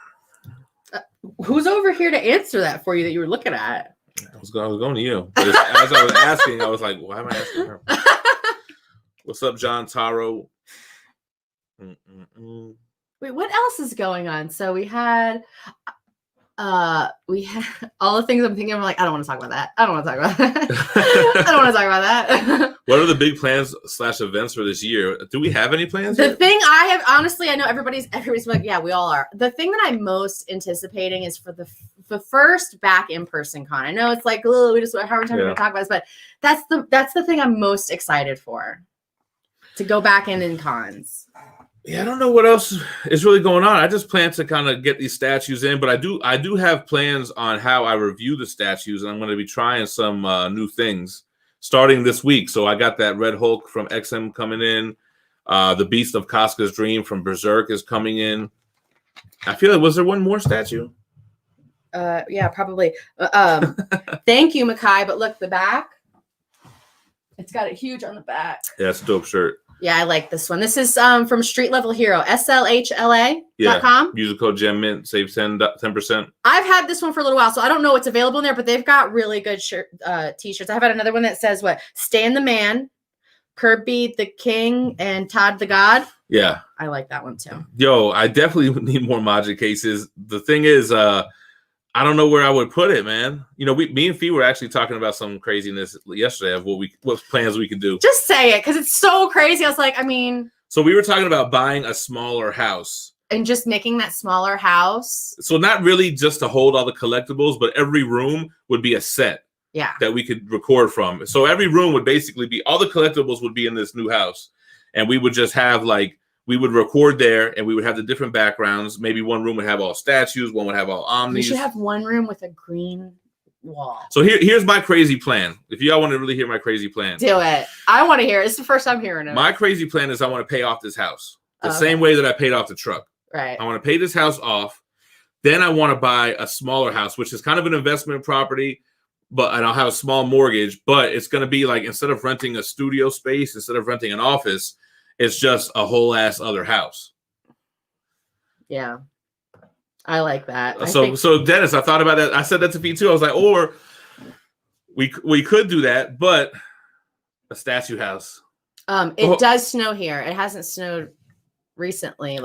Who's over here to answer that for you that you were looking at? I was going to you. But as I was asking, I was like, why am I asking her? What's up, John Taro? Wait, what else is going on? So we had all the things I'm thinking. I'm like, I don't want to talk about that. I don't want to talk about that. I don't want to talk about that. What are the big plans / events for this year? Do we have any plans? The thing I have, honestly, I know everybody's like, yeah, we all are. The thing that I'm most anticipating is for the first back in-person con. I know it's like, oh, we just how many times we're gonna talk about this, but that's the thing I'm most excited for. To go back in cons. Yeah, I don't know what else is really going on. I just plan to kind of get these statues in, but I do have plans on how I review the statues, and I'm going to be trying some new things starting this week. So I got that Red Hulk from XM coming in. The Beast of Casca's Dream from Berserk is coming in. I feel like, was there one more statue? Yeah, probably. Thank you, Makai. But look, the back. It's got it huge on the back. Yeah, it's a dope shirt. Yeah, I like this one. This is from Street Level Hero, slhla.com. Yeah. Use the code GemMint, save 10%. I've had this one for a little while, so I don't know what's available in there, but they've got really good t-shirts. I've had another one that says what? Stan the Man, Kirby the King, and Todd the God. Yeah. I like that one too. Yo, I definitely need more Magic cases. The thing is, I don't know where I would put it, man. You know, me and Phie were actually talking about some craziness yesterday of what plans we could do. Just say it, because it's so crazy. I was like, I mean. So we were talking about buying a smaller house. And just making that smaller house. So not really just to hold all the collectibles, but every room would be a set. Yeah. That we could record from. So every room would basically be, all the collectibles would be in this new house. And we would just have like, we would record there and we would have the different backgrounds. Maybe one room would have all statues. One would have all omnis. We should have one room with a green wall. So here's my crazy plan. If y'all want to really hear my crazy plan. Do it. I want to hear it. It's the first time hearing it. My crazy plan is I want to pay off this house. The same way that I paid off the truck. Right. I want to pay this house off. Then I want to buy a smaller house, which is kind of an investment property. And I'll have a small mortgage. But it's going to be like, instead of renting a studio space, instead of renting an office, it's just a whole ass other house. Yeah. I like that. So Dennis, I thought about that. I said that to Phie too. I was like, or we could do that, but a statue house. It does snow here. It hasn't snowed recently,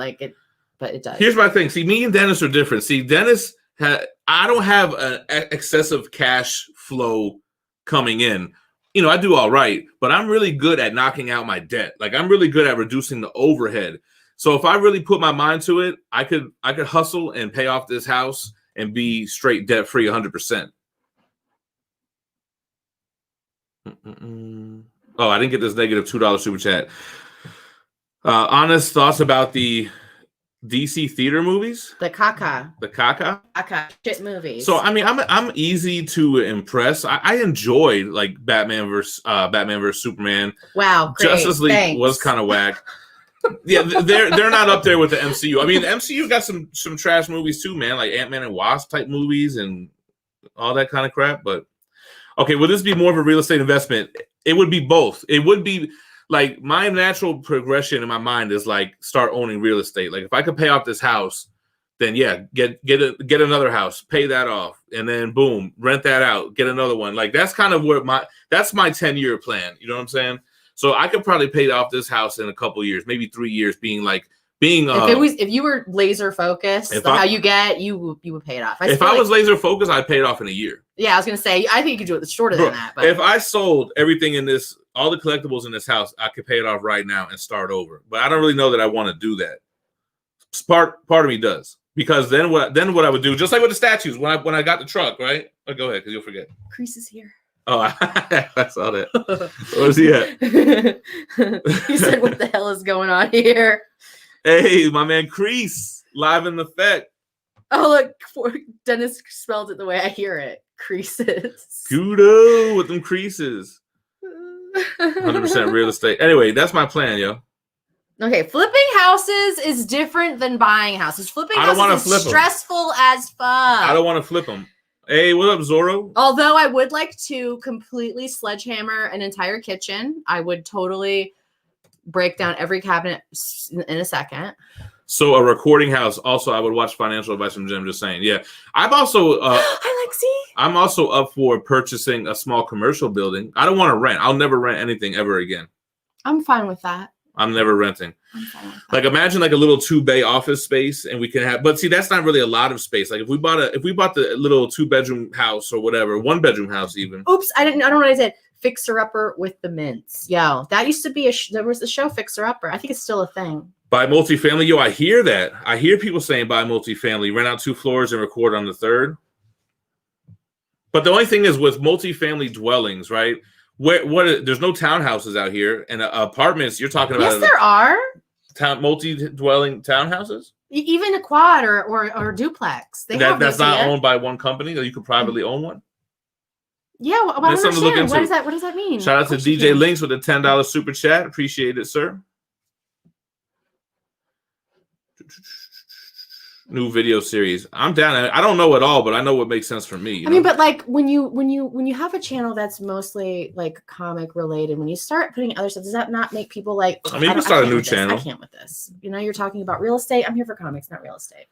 but it does. Here's my thing. See, me and Dennis are different. See, Dennis, I don't have an excessive cash flow coming in. You know, I do all right, but I'm really good at knocking out my debt. Like, I'm really good at reducing the overhead. So if I really put my mind to it, I could hustle and pay off this house and be straight debt free 100%. Oh, I didn't get this negative $2 super chat. Honest thoughts about the DC theater movies? The caca shit movies. So I mean, I'm easy to impress. I enjoyed like Batman versus Superman. Wow, great. Justice League Thanks. was kind of whack. Yeah, they're not up there with the MCU. I mean, the MCU got some trash movies too, man, like Ant-Man and Wasp type movies and all that kind of crap. But okay, will this be more of a real estate investment? It would be both. It would be like, my natural progression in my mind is like, start owning real estate. Like, if I could pay off this house, then yeah, get another house, pay that off, and then boom, rent that out, get another one. Like, that's kind of where my 10-year plan. You know what I'm saying? So I could probably pay off this house in a couple years, maybe 3 years, if you were laser focused, you would pay it off. If I was laser focused, I'd pay it off in a year. Yeah, I was gonna say, I think you could do it shorter than that. But if I sold everything in this, all the collectibles in this house, I could pay it off right now and start over. But I don't really know that I want to do that. Part of me does, because then what I would do, just like with the statues, when I got the truck, right? Oh, go ahead, because you'll forget. Crease is here. Oh, I saw that. Where's he at? He said, "What the hell is going on here?" Hey, my man, Crease, live in effect. Oh, look, Dennis spelled it the way I hear it. Creases. Kudo with them creases. 100% real estate. Anyway, that's my plan, yo. Okay, flipping houses is different than buying houses. Flipping houses is stressful as fuck. I don't want to flip them. Hey, what up, Zorro? Although I would like to completely sledgehammer an entire kitchen. I would totally break down every cabinet in a second. So a recording house. Also, I would watch Financial Advice from Gem. Just saying. Yeah, I'm also. Hi, Lexi. I'm also up for purchasing a small commercial building. I don't want to rent. I'll never rent anything ever again. I'm fine with that. I'm never renting. I'm fine with that. Like, imagine like a little 2-bay office space, and we can have. But see, that's not really a lot of space. Like, if we bought the little 2-bedroom house or whatever, 1-bedroom house even. Oops, I don't know what I said. Fixer Upper with the Mints. Yo, that used to be there was the show Fixer Upper. I think it's still a thing. Buy multifamily. Yo, I hear that. I hear people saying buy multifamily, rent out 2 floors and record on the 3rd. But the only thing is with multifamily dwellings, right? There's no townhouses out here, and apartments. You're talking about. Yes, there are multi-dwelling townhouses. Even a quad or duplex. That's not owned by one company. That you could privately own one. Yeah, well, I don't understand. What does that mean? Shout out to DJ Links with a $10 super chat. Appreciate it, sir. new video series. I'm down. I don't know it all, but I know what makes sense for me. I mean, but like when you have a channel that's mostly like comic related, when you start putting other stuff, does that not make people like? I mean, you can start a new channel. I can't with this. You know, you're talking about real estate. I'm here for comics, not real estate.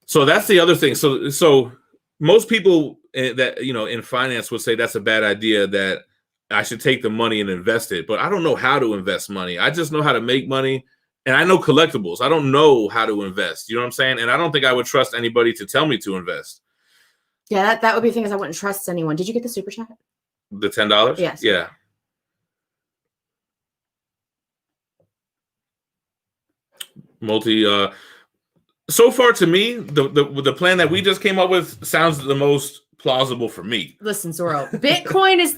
So that's the other thing. So most people that in finance would say that's a bad idea, that I should take the money and invest it. But I don't know how to invest money. I just know how to make money. And I know collectibles. I don't know how to invest. You know what I'm saying? And I don't think I would trust anybody to tell me to invest. Yeah, that would be the thing, is I wouldn't trust anyone. Did you get the super chat? The $10? Yes. Yeah. So far to me, the plan that we just came up with sounds the most plausible for me. Listen, Zorro, Bitcoin is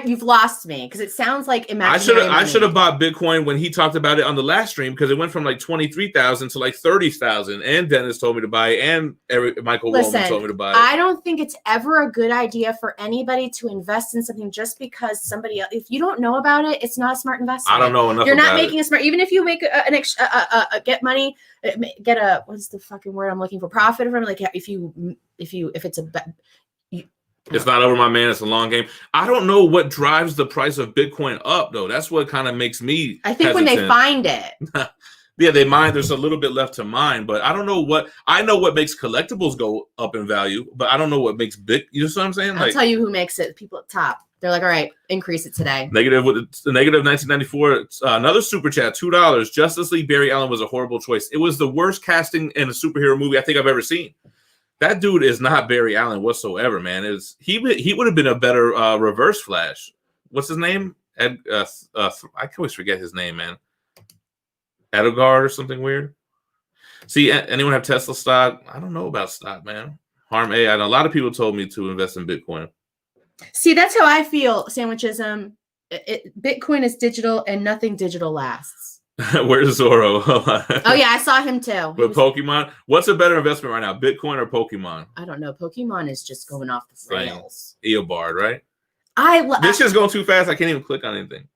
you've lost me, because it sounds like imaginary. I should have bought Bitcoin when he talked about it on the last stream, because it went from like 23,000 to like 30,000. And Dennis told me to buy, and Michael Wallman told me to buy. I don't think it's ever a good idea for anybody to invest in something just because somebody else. If you don't know about it, it's not a smart investment. I don't know enough. You're not making a smart. Even if you make get money, get a what's the fucking word I'm looking for? Profit from, like, if it's a. It's not over, my man. It's a long game. I don't know what drives the price of Bitcoin up, though. That's what kind of makes me I think hesitant. When they find it. Yeah, they mine. There's a little bit left to mine, but I don't know what. I know what makes collectibles go up in value, but I don't know what makes big. You know what I'm saying? I'll tell you who makes it. People at top. They're like, all right, increase it today. Negative 1994. Another super chat, $2. Justice League Barry Allen was a horrible choice. It was the worst casting in a superhero movie I think I've ever seen. That dude is not Barry Allen whatsoever, man. He would have been a better Reverse Flash. What's his name? I always forget his name, man. Edgar or something weird. See, anyone have Tesla stock? I don't know about stock, man. Harm A. I know a lot of people told me to invest in Bitcoin. See, that's how I feel. Sandwichism. Bitcoin is digital, and nothing digital lasts. Where's Zorro? Oh yeah, I saw him too. But Pokemon, what's a better investment right now, Bitcoin or Pokemon? I don't know. Pokemon is just going off the rails. Eobard, right? This shit's going too fast. I can't even click on anything.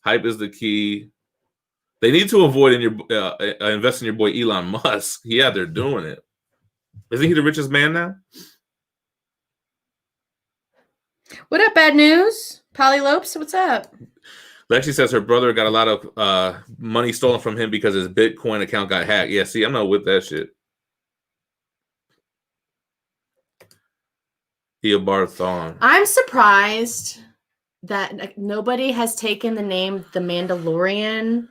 Hype is the key. They need to avoid invest in your boy Elon Musk. Yeah, they're doing it. Isn't he the richest man now? What up, bad news? Polly Lopes, what's up? Lexi says her brother got a lot of money stolen from him because his Bitcoin account got hacked. Yeah, see, I'm not with that shit. Eobard. I'm surprised that nobody has taken the name The Mandalorian.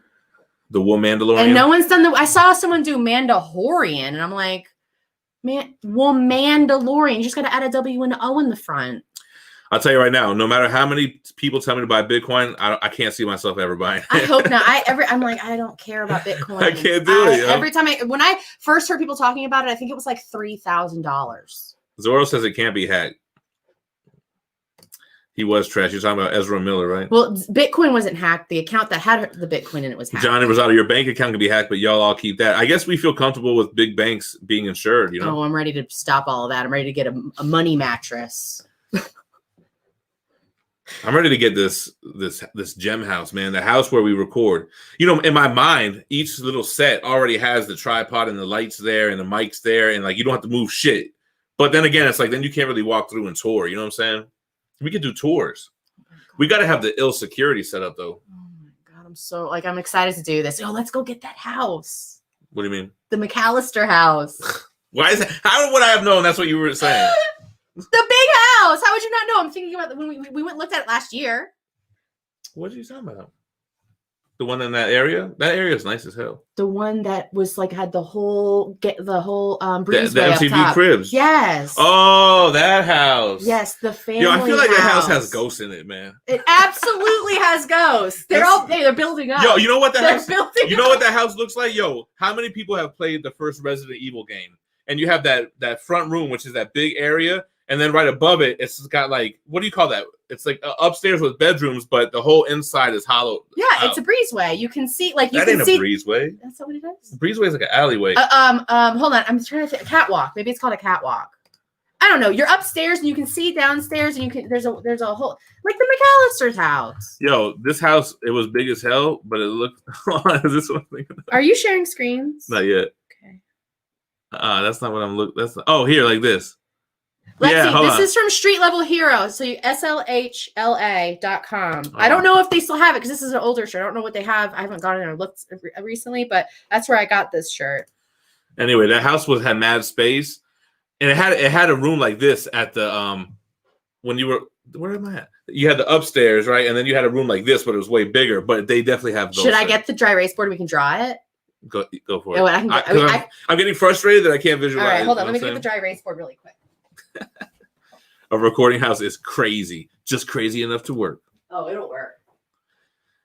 The Mandalorian? And no one's done I saw someone do Mandahorian, and I'm like, Mandalorian. You just got to add a W and an O in the front. I'll tell you right now, no matter how many people tell me to buy Bitcoin, I can't see myself ever buying it. I hope not. I'm like, I don't care about Bitcoin. I can't do it. Every time when I first heard people talking about it, I think it was like $3,000. Zorro says it can't be hacked. He was trash. You're talking about Ezra Miller, right? Well, Bitcoin wasn't hacked. The account that had the Bitcoin in it was hacked. Johnny Rosado, your bank account can be hacked, but y'all all keep that. I guess we feel comfortable with big banks being insured, you know? Oh, I'm ready to stop all of that. I'm ready to get a money mattress. I'm ready to get this gem house, man. The house where we record. You know, in my mind, each little set already has the tripod and the lights there and the mics there, and like you don't have to move shit. But then again, it's like then you can't really walk through and tour. You know what I'm saying? We could do tours. We got to have the ill security set up though. Oh my God, I'm excited to do this. Oh, let's go get that house. What do you mean? The McAllister house. Why is that? How would I have known that's what you were saying? The big house. How would you not know? I'm thinking about when we went and looked at it last year. What are you talking about? The one in that area? That area is nice as hell. The one that was like had the whole breezeway the MTV Cribs. Yes. Oh, that house. Yes, the family. Yo, I feel like that house has ghosts in it, man. It absolutely has ghosts. They're building up. Yo, you know what that house looks like? Yo, how many people have played the first Resident Evil game? And you have that front room, which is that big area. And then right above it, it's got like, what do you call that? It's like upstairs with bedrooms, but the whole inside is hollow. Yeah, it's a breezeway. You can see, like, that ain't a breezeway. That's not what it is. Breezeway is like an alleyway. Hold on. I'm trying to think. A catwalk. Maybe it's called a catwalk. I don't know. You're upstairs and you can see downstairs, and there's a whole, like the McAllister's house. Yo, this house, it was big as hell, but it looked. Is this what I'm thinking of? Are you sharing screens? Not yet. Okay. That's not what I'm looking. That's not, oh, here, like this. Let's Yeah, see. hold This on. is from Street Level Hero. So slhla.com. Oh. I don't know if they still have it because this is an older shirt. I don't know what they have. I haven't gone in and looked recently, but that's where I got this shirt. Anyway, that house had mad space, and it had a room like this at the when you were, where am I at? You had the upstairs, right, and then you had a room like this, but it was way bigger. But they definitely have those. Should I get the dry erase board? We can draw it. Go for it. Oh, I'm getting frustrated that I can't visualize. All right, hold on. You know Let me get the dry erase board really quick. A recording house is crazy, just crazy enough to work. Oh, it'll work.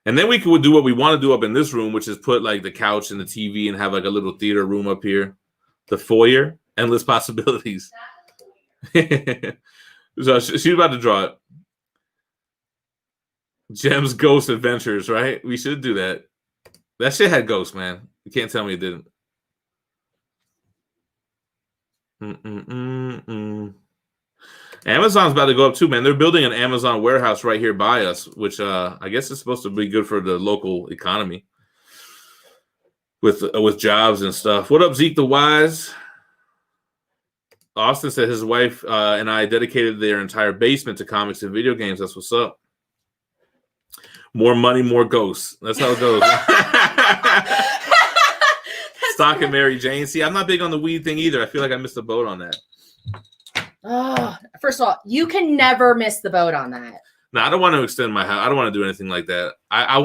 And then we could do what we want to do up in this room, which is put like the couch and the TV and have like a little theater room up here. The foyer, endless possibilities. So she's about to draw it. Gem's Ghost Adventures, right? We should do that. That shit had ghosts, man. You can't tell me it didn't. Amazon's about to go up too, man. They're building an Amazon warehouse right here by us, which I guess is supposed to be good for the local economy with jobs and stuff. What up, Zeke the Wise? Austin said his wife and I dedicated their entire basement to comics and video games. That's what's up. More money, more ghosts. That's how it goes. Stock and Mary Jane. See, I'm not big on the weed thing either. I feel like I missed the boat on that. Oh, first of all, you can never miss the boat on that. No, I don't want to extend my house. I don't want to do anything like that. I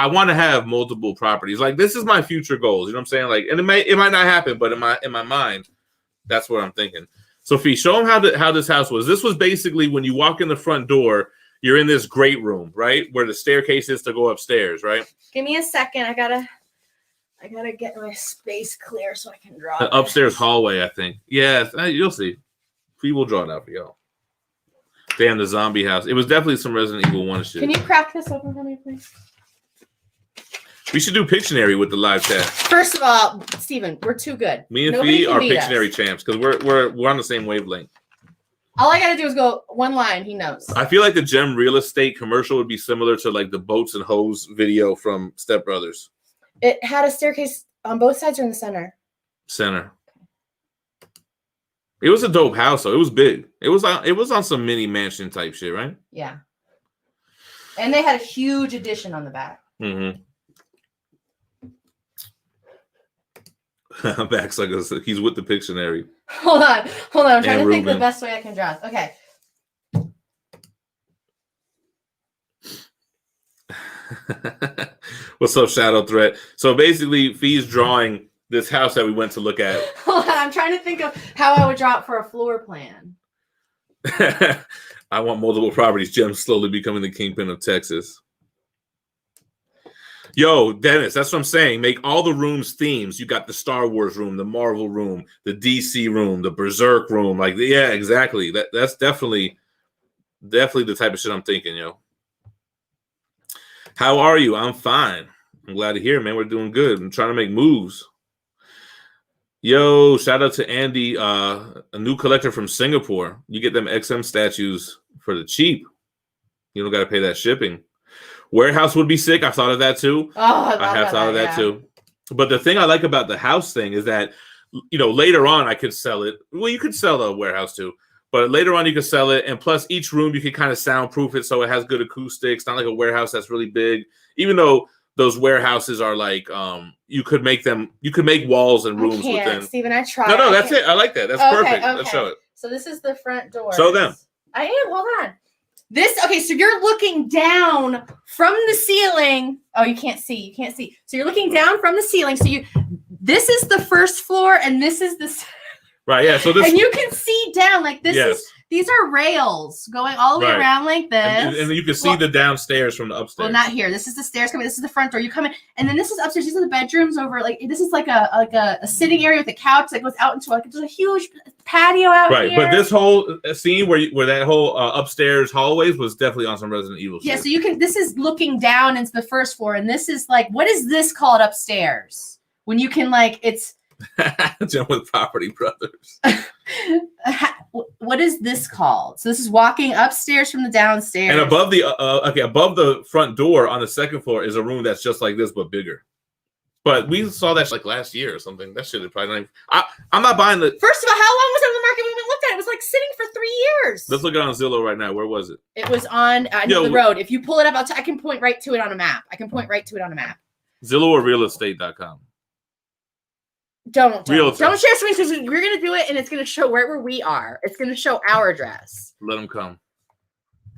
want to have multiple properties. Like, this is my future goals. You know what I'm saying? Like, and it might not happen, but in my mind, that's what I'm thinking. Sophie, show them how this house was. This was basically when you walk in the front door, you're in this great room, right? Where the staircase is to go upstairs, right? Give me a second. I gotta get my space clear so I can draw. An upstairs hallway, I think. Yeah, you'll see. We will draw it out for y'all. Damn, the zombie house. It was definitely some Resident Evil 1 shit. Can you crack this open for me, please? We should do Pictionary with the live chat. First of all, Steven, we're too good. Me and Phie are Pictionary champs because we're on the same wavelength. All I gotta do is go one line. He knows. I feel like the Gem real estate commercial would be similar to like the boats and hose video from Step Brothers. It had a staircase on both sides or in the center. Center. It was a dope house, though. It was big. It was on some mini mansion type shit, right? Yeah. And they had a huge addition on the back. Mm-hmm. Back's like he's with the Pictionary. Hold on. I'm trying to think the best way I can draw. Okay. What's up, Shadow Threat? So basically, Phie's drawing this house that we went to look at. Hold on, I'm trying to think of how I would draw it for a floor plan. I want multiple properties. Gem slowly becoming the kingpin of Texas. Yo, Dennis, that's what I'm saying. Make all the rooms themes. You got the Star Wars room, the Marvel room, the DC room, the Berserk room. Like, yeah, exactly. That's definitely the type of shit I'm thinking, yo. How are you? I'm fine. I'm glad to hear, man. We're doing good. I'm trying to make moves. Yo, shout out to Andy, a new collector from Singapore. You get them XM statues for the cheap. You don't got to pay that shipping. Warehouse would be sick. I thought of that too. Oh, I have thought of that too. But the thing I like about the house thing is that, you know, later on I could sell it. Well, you could sell a warehouse too. But later on you could sell it. And plus each room you can kind of soundproof it so it has good acoustics. Not like a warehouse that's really big. Even though those warehouses are like, you could make walls and rooms within. Steven, I tried. No, that's it. I like that. That's perfect. Okay. Let's show it. So this is the front door. Show them. I am. Hold on. So you're looking down from the ceiling. Oh, you can't see. So you're looking down from the ceiling. So this is the first floor and this is the right. Yeah. So this, and you can see down like this yes. These are rails going all the way around like this. And you can see the downstairs from the upstairs. Well, not here. This is the stairs coming. This is the front door. You come in, and then this is upstairs. These are the bedrooms over. Like this is like a sitting area with a couch that goes out into like there's a huge patio out here. Right, but this whole scene where that whole upstairs hallways was definitely on some Resident Evil shit. Yeah, so you can. This is looking down into the first floor, and this is like what is this called upstairs? When you can like it's. Gem with Property Brothers. What is this called? So this is walking upstairs from the downstairs. And above the above the front door on the second floor is a room that's just like this but bigger. But we saw that like last year or something. That shit is probably not. I'm not buying the. First of all, how long was it on the market when we looked at it? It was like sitting for 3 years. Let's look at it on Zillow right now. Where was it? It was on the road. If you pull it up, I can point right to it on a map. Zillow or realestate.com. Don't share screens because we're gonna do it and it's gonna show right where we are. It's gonna show our address. Let them come.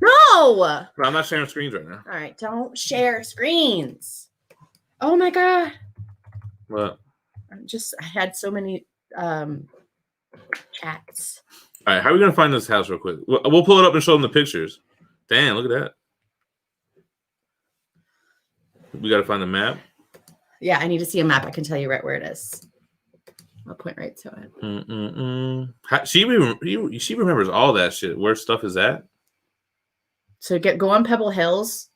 No, I'm not sharing screens right now. All right, don't share screens. Oh my god. What? I had so many chats. All right, how are we gonna find this house real quick? We'll pull it up and show them the pictures. Damn, look at that. We gotta find the map. Yeah, I need to see a map. I can tell you right where it is. I'll point right to it. She remembers all that shit. Where stuff is at. So go on Pebble Hills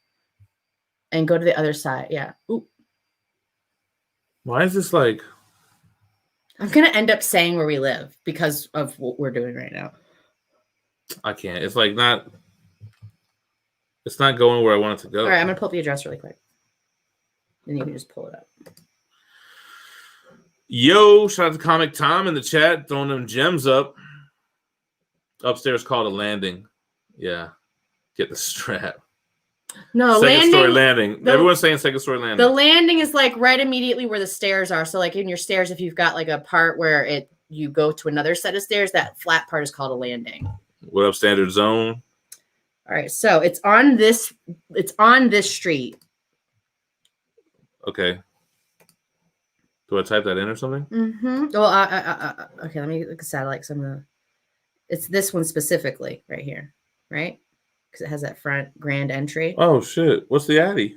and go to the other side. Yeah. Ooh. Why is this like? I'm gonna end up saying where we live because of what we're doing right now. I can't. It's like not. It's not going where I want it to go. All right, I'm gonna pull up the address really quick, and you can just pull it up. Yo, shout out to Comic Tom in the chat, throwing them gems up. Upstairs called a landing. Yeah. Get the strap. No, second story landing. Everyone's saying second story landing. The landing is like right immediately where the stairs are. So like in your stairs, if you've got like a part where you go to another set of stairs, that flat part is called a landing. What up, Standard Zone? All right, so it's on this street. Okay. Do I type that in or something? Mm-hmm. Well, okay, let me look at satellite. It's this one specifically right here, right? Because it has that front grand entry. Oh, shit. What's the Addy?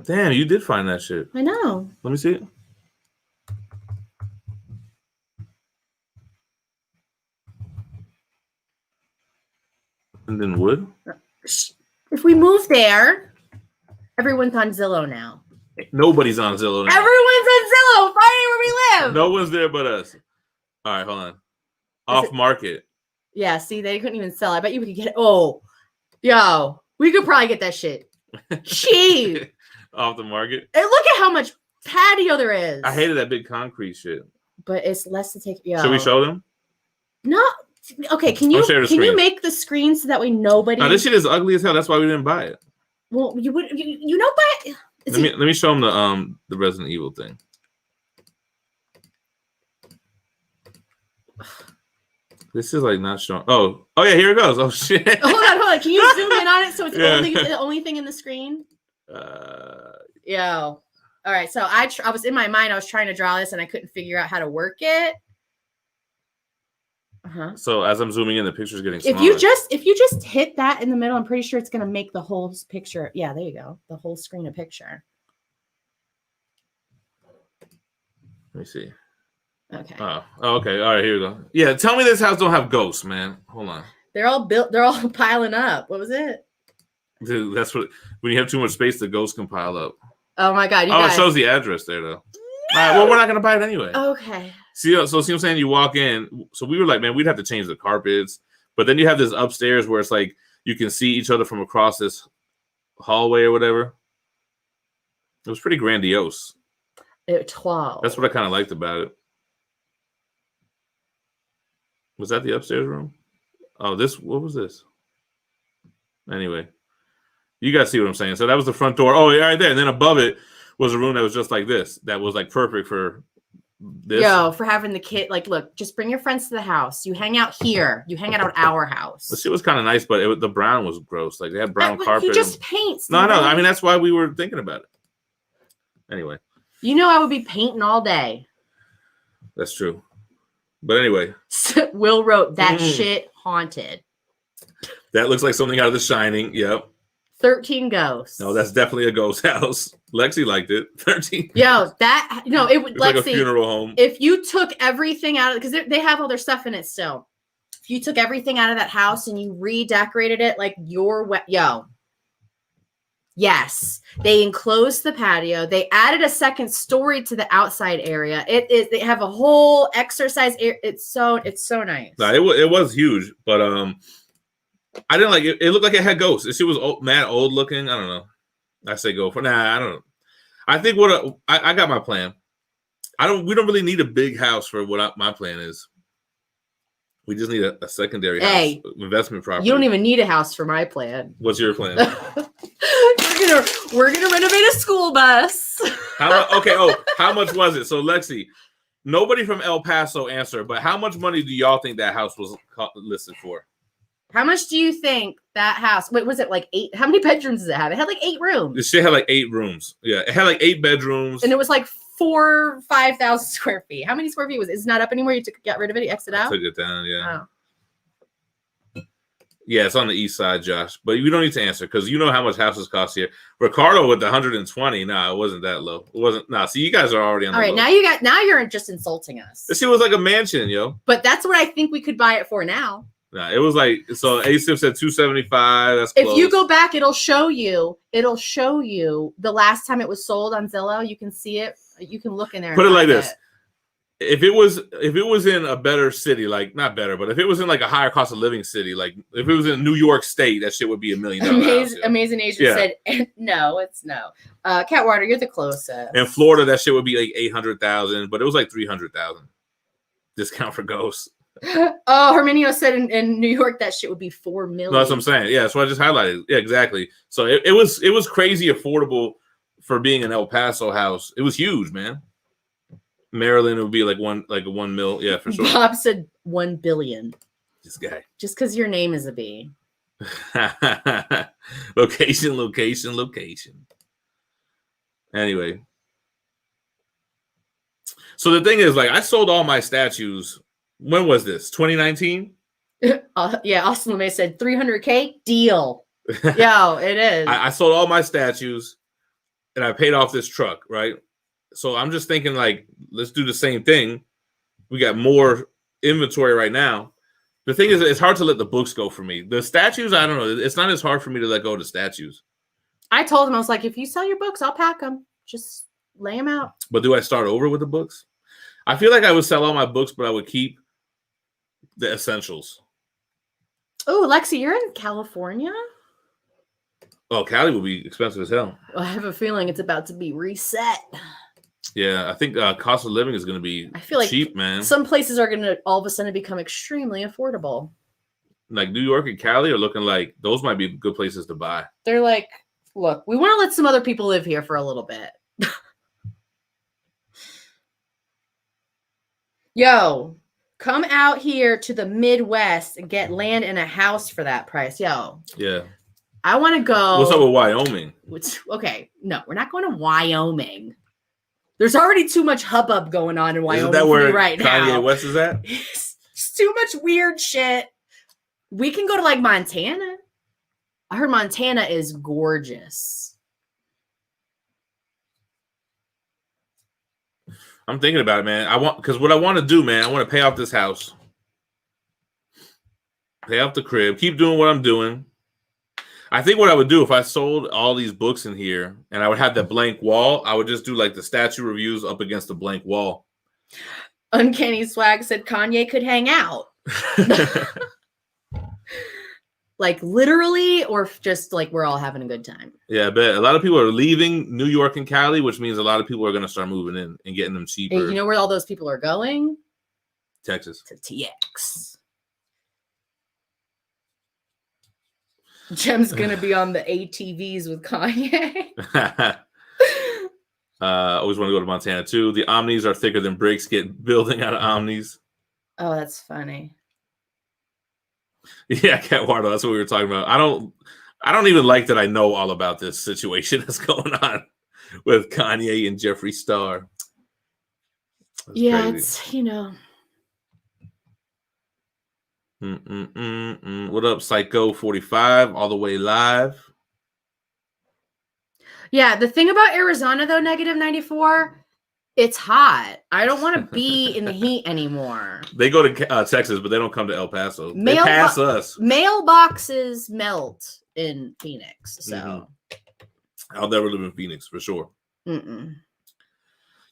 Damn, you did find that shit. I know. Let me see it. And then wood? If we move there, everyone's on Zillow now. Nobody's on Zillow now. Everyone's on Zillow. Finding where we live. No one's there but us. All right, hold on. Off market. Yeah, see, they couldn't even sell. I bet you we could get it. Oh, yo, we could probably get that shit cheap. Off the market. And look at how much patio there is. I hated that big concrete shit. But it's less to take. Yo. Should we show them? No. Okay, can you make the screen so that way nobody? No, this shit is ugly as hell. That's why we didn't buy it. Well, you know, but let me show them the Resident Evil thing. This is like not showing. Oh yeah, here it goes. Oh shit. Hold on. Can you zoom in on it so it's the only thing in the screen? Yo. All right. So I was in my mind. I was trying to draw this and I couldn't figure out how to work it. So as I'm zooming in, the picture's getting smaller. If you just hit that in the middle, I'm pretty sure it's gonna make the whole picture. Yeah, there you go. The whole screen a picture. Let me see. Okay. Oh, okay. All right, here we go. Yeah, tell me this house don't have ghosts, man. Hold on. They're all built. They're all piling up. What was it? Dude, that's what when you have too much space, the ghosts can pile up. Oh my god! It shows the address there though. No! All right, well, we're not gonna buy it anyway. Okay. See what I'm saying? You walk in. So we were like, man, we'd have to change the carpets. But then you have this upstairs where it's like you can see each other from across this hallway or whatever. It was pretty grandiose. 12. That's what I kind of liked about it. Was that the upstairs room? Oh, what was this? Anyway, you guys see what I'm saying. So that was the front door. Oh, yeah, right there. And then above it was a room that was just like this. That was like perfect for this. Yo, for having the kid. Like, look, just bring your friends to the house. You hang out here. You hang out at our house. The shit was kind of nice, but the brown was gross. Like they had brown carpet. You just paint. No. I mean, that's why we were thinking about it. Anyway. You know I would be painting all day. That's true. But anyway. Will wrote, that shit haunted. That looks like something out of The Shining. Yep. 13 ghosts. No, that's definitely a ghost house. Lexi liked it. 13. Yo, it would like a funeral home. If you took everything out of, because they have all their stuff in it still. If you took everything out of that house and you redecorated it like yes, they enclosed the patio. They added a second story to the outside area. They have a whole exercise area. It's so nice. No, it was huge, but I didn't like it. It looked like it had ghosts. She was mad old looking. I don't know. I say go for I don't know. I think I got my plan. We don't really need a big house for what my plan is. We just need a secondary house investment property. You don't even need a house for my plan. What's your plan? we're gonna renovate a school bus. How much was it? So Lexi, nobody from El Paso answered, but how much money do y'all think that house was listed for? How much do you think that house? Wait, was it like 8? How many bedrooms does it have? It had like 8 rooms. This shit had like 8 rooms. Yeah, it had like 8 bedrooms, and it was like 5,000 square feet. How many square feet was it? It's not up anymore. You got rid of it. You exit out. Took it down. Yeah. Oh. Yeah, it's on the east side, Josh. But you don't need to answer because you know how much houses cost here. Ricardo with the 120. Nah, it wasn't that low. It wasn't. Nah, see, you guys are already on. All right, low. Now you're just insulting us. This shit was like a mansion, yo. But that's what I think we could buy it for now. Nah, it was like so. ASIP said 275. That's close. If you go back, it'll show you the last time it was sold on Zillow. You can see it. You can look in there. Put it like this: if it was in a better city, like not better, but if it was in like a higher cost of living city, like if it was in New York State, that shit would be $1 million. Amazing Asian said, no, it's no. Catwater, you're the closest. In Florida, that shit would be like 800,000, but it was like 300,000. Discount for ghosts. Oh, Herminio said in New York that shit would be $4 million. No, that's what I'm saying. Yeah, that's what I just highlighted. Yeah, exactly. So it was crazy affordable for being an El Paso house. It was huge, man. Maryland would be like $1 mil. Yeah, for sure. Bob said 1 billion. This guy. Just because your name is a B. Location. Anyway. So the thing is, like, I sold all my statues. When was this? 2019? Yeah, Austin LeMay said 300K deal. Yo, it is. I sold all my statues and I paid off this truck, right? So I'm just thinking, like, let's do the same thing. We got more inventory right now. The thing is, it's hard to let the books go for me. The statues, I don't know. It's not as hard for me to let go of the statues. I told him, I was like, if you sell your books, I'll pack them. Just lay them out. But do I start over with the books? I feel like I would sell all my books, but I would keep the essentials. Oh, Lexi, you're in California? Oh, Cali will be expensive as hell. I have a feeling it's about to be reset. Yeah, I think cost of living is going to be cheap, man. Some places are going to all of a sudden become extremely affordable. Like New York and Cali are looking like those might be good places to buy. They're like, look, we want to let some other people live here for a little bit. Yo, come out here to the Midwest and get land and a house for that price. Yo. Yeah. I want to go. What's up with Wyoming? Okay. No, we're not going to Wyoming. There's already too much hubbub going on in Wyoming. Isn't that where right Kanye now. West is at? It's too much weird shit. We can go to like Montana. I heard Montana is gorgeous. I'm thinking about it, man. Because what I want to do, man, I want to pay off this house, pay off the crib, keep doing what I'm doing. I think what I would do if I sold all these books in here and I would have that blank wall, I would just do like the statue reviews up against the blank wall. Uncanny Swag said Kanye could hang out. Like literally, or just like we're all having a good time. Yeah, I bet a lot of people are leaving New York and Cali, which means a lot of people are going to start moving in and getting them cheaper. Hey, you know where all those people are going? Texas. To TX. Gem's going to be on the ATVs with Kanye. Always want to go to Montana too. The Omnis are thicker than bricks. Get building out of Omnis. Oh, that's funny. Yeah, Catwater, that's what we were talking about. I don't even like that I know all about this situation that's going on with Kanye and Jeffree Star. That's yeah, crazy. It's, you know. What up, Psycho 45, all the way live? Yeah, the thing about Arizona, though, negative 94, it's hot. I don't want to be in the heat anymore. They go to Texas, but they don't come to El Paso. They pass us. Mailboxes melt in Phoenix, so. I'll never live in Phoenix, for sure. Mm-mm.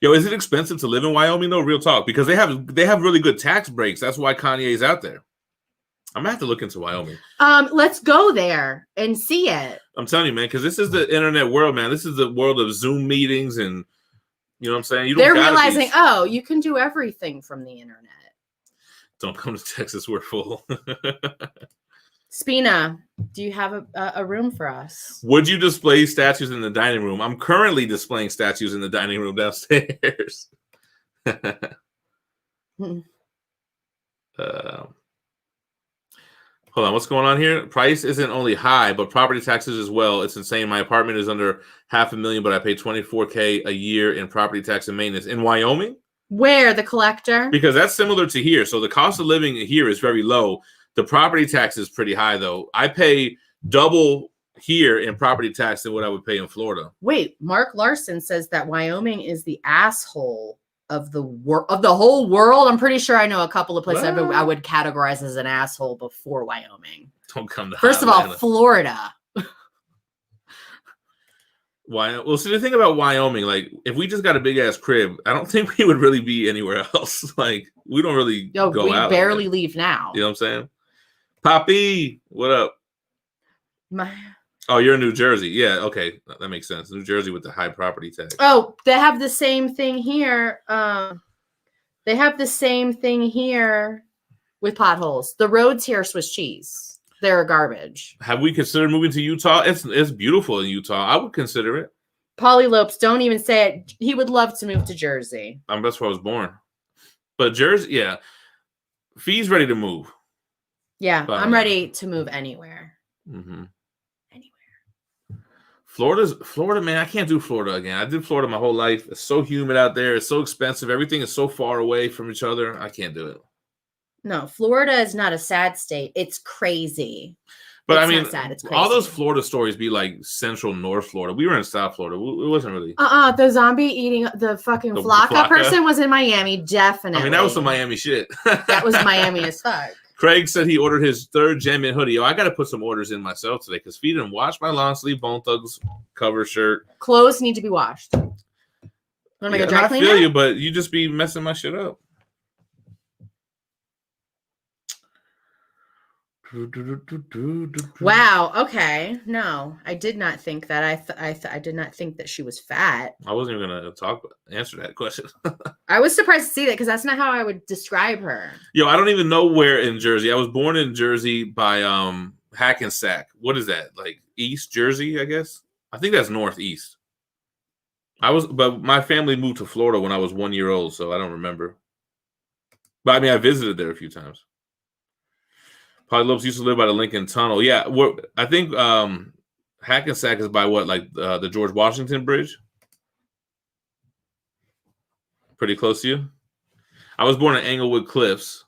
Yo, is it expensive to live in Wyoming, though? Real talk. Because they have really good tax breaks. That's why Kanye's out there. I'm gonna have to look into Wyoming. Let's go there and see it. I'm telling you, man, because this is the internet world, man. This is the world of Zoom meetings, and you know what I'm saying. They're realizing, oh, you can do everything from the internet. Don't come to Texas. We're full. Spina, do you have a room for us? Would you display statues in the dining room? I'm currently displaying statues in the dining room downstairs. Hold on, what's going on here? Price isn't only high, but property taxes as well. It's insane. My apartment is under $500,000, but I pay $24K a year in property tax and maintenance. In Wyoming? Where? The collector? Because that's similar to here. So the cost of living here is very low. The property tax is pretty high, though. I pay double here in property tax than what I would pay in Florida. Wait, Mark Larson says that Wyoming is the asshole of the whole world. I'm pretty sure I know a couple of places I would categorize as an asshole before Wyoming. Don't come to First of all, Florida. Well, see, the thing about Wyoming, like, if we just got a big ass crib, I don't think we would really be anywhere else. Like, we don't really go out. We barely leave now. You know what I'm saying? Poppy, what up? Oh, you're in New Jersey. Yeah, okay. That makes sense. New Jersey with the high property tax. Oh, they have the same thing here. They have the same thing here with potholes. The roads here are Swiss cheese. They're garbage. Have we considered moving to Utah? It's beautiful in Utah. I would consider it. Paulie Lopes, don't even say it. He would love to move to Jersey. That's where I was born. But Jersey, yeah. Phie's ready to move. Yeah, I'm ready to move anywhere. Mm-hmm. Florida, man. I can't do Florida again. I did Florida my whole life. It's so humid out there. It's so expensive. Everything is so far away from each other. I can't do it. No, Florida is not a sad state. It's crazy. But it's I mean, not sad. It's crazy. All those Florida stories be like Central North Florida. We were in South Florida. It wasn't really. The zombie eating the fucking Flocka person was in Miami. Definitely. I mean, that was some Miami shit. That was Miami as fuck. Craig said he ordered his third GemMint hoodie. Oh, I got to put some orders in myself today because Phie didn't wash my long sleeve Bone Thugs cover shirt. Clothes need to be washed. Want to make a dry cleaner? I feel you, but you just be messing my shit up. Wow. Okay. No, I did not think that. I did not think that she was fat. I wasn't even gonna answer that question. I was surprised to see that because that's not how I would describe her. Yo, I don't even know where in Jersey. I was born in Jersey by Hackensack. What is that? Like East Jersey, I guess. I think that's northeast. But my family moved to Florida when I was 1 year old, so I don't remember. But I mean, I visited there a few times. Paulie Lopes used to live by the Lincoln Tunnel. Yeah, I think Hackensack is by what, like the George Washington Bridge? Pretty close to you? I was born in Englewood Cliffs.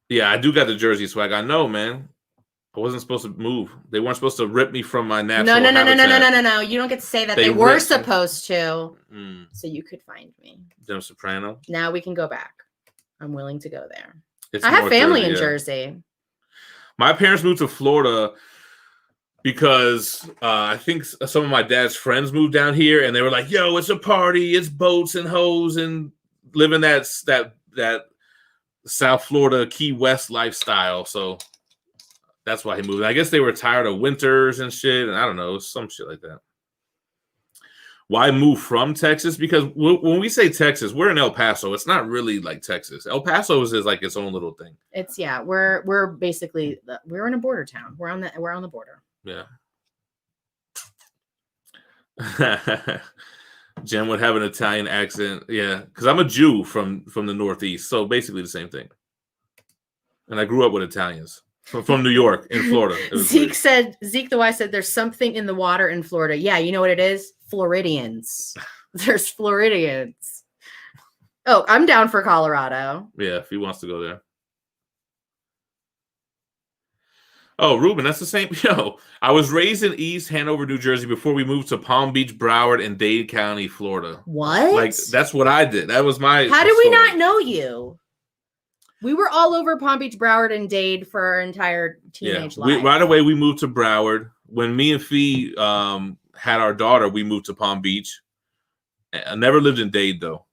Yeah, I do got the Jersey swag. I know, man. I wasn't supposed to move. They weren't supposed to rip me from my natural habitat. No. You don't get to say that. They were supposed to. So you could find me. Dem Soprano. Now we can go back. I'm willing to go there. I have family in Jersey. My parents moved to Florida because I think some of my dad's friends moved down here, and they were like, "Yo, it's a party, it's boats and hoes, and living that South Florida Key West lifestyle." So that's why he moved. I guess they were tired of winters and shit, and I don't know, some shit like that. Why move from Texas? Because when we say Texas, we're in El Paso. It's not really like Texas. El Paso is like its own little thing. We're basically we're in a border town. We're on the border. Yeah. Jen would have an Italian accent. Yeah, because I'm a Jew from the Northeast, so basically the same thing. And I grew up with Italians from New York in Florida. Zeke the Wise said there's something in the water in Florida. Yeah, you know what it is? Floridians. There's Floridians. Oh, I'm down for Colorado. Yeah, if he wants to go there. Oh, Ruben, that's the same. Yo, I was raised in East Hanover, New Jersey before we moved to Palm Beach, Broward, and Dade County, Florida. What? Like, that's what I did. That was my How did we not know you? We were all over Palm Beach, Broward, and Dade for our entire teenage life. Right away, we moved to Broward. When me and Phie had our daughter, we moved to Palm Beach. I never lived in Dade, though.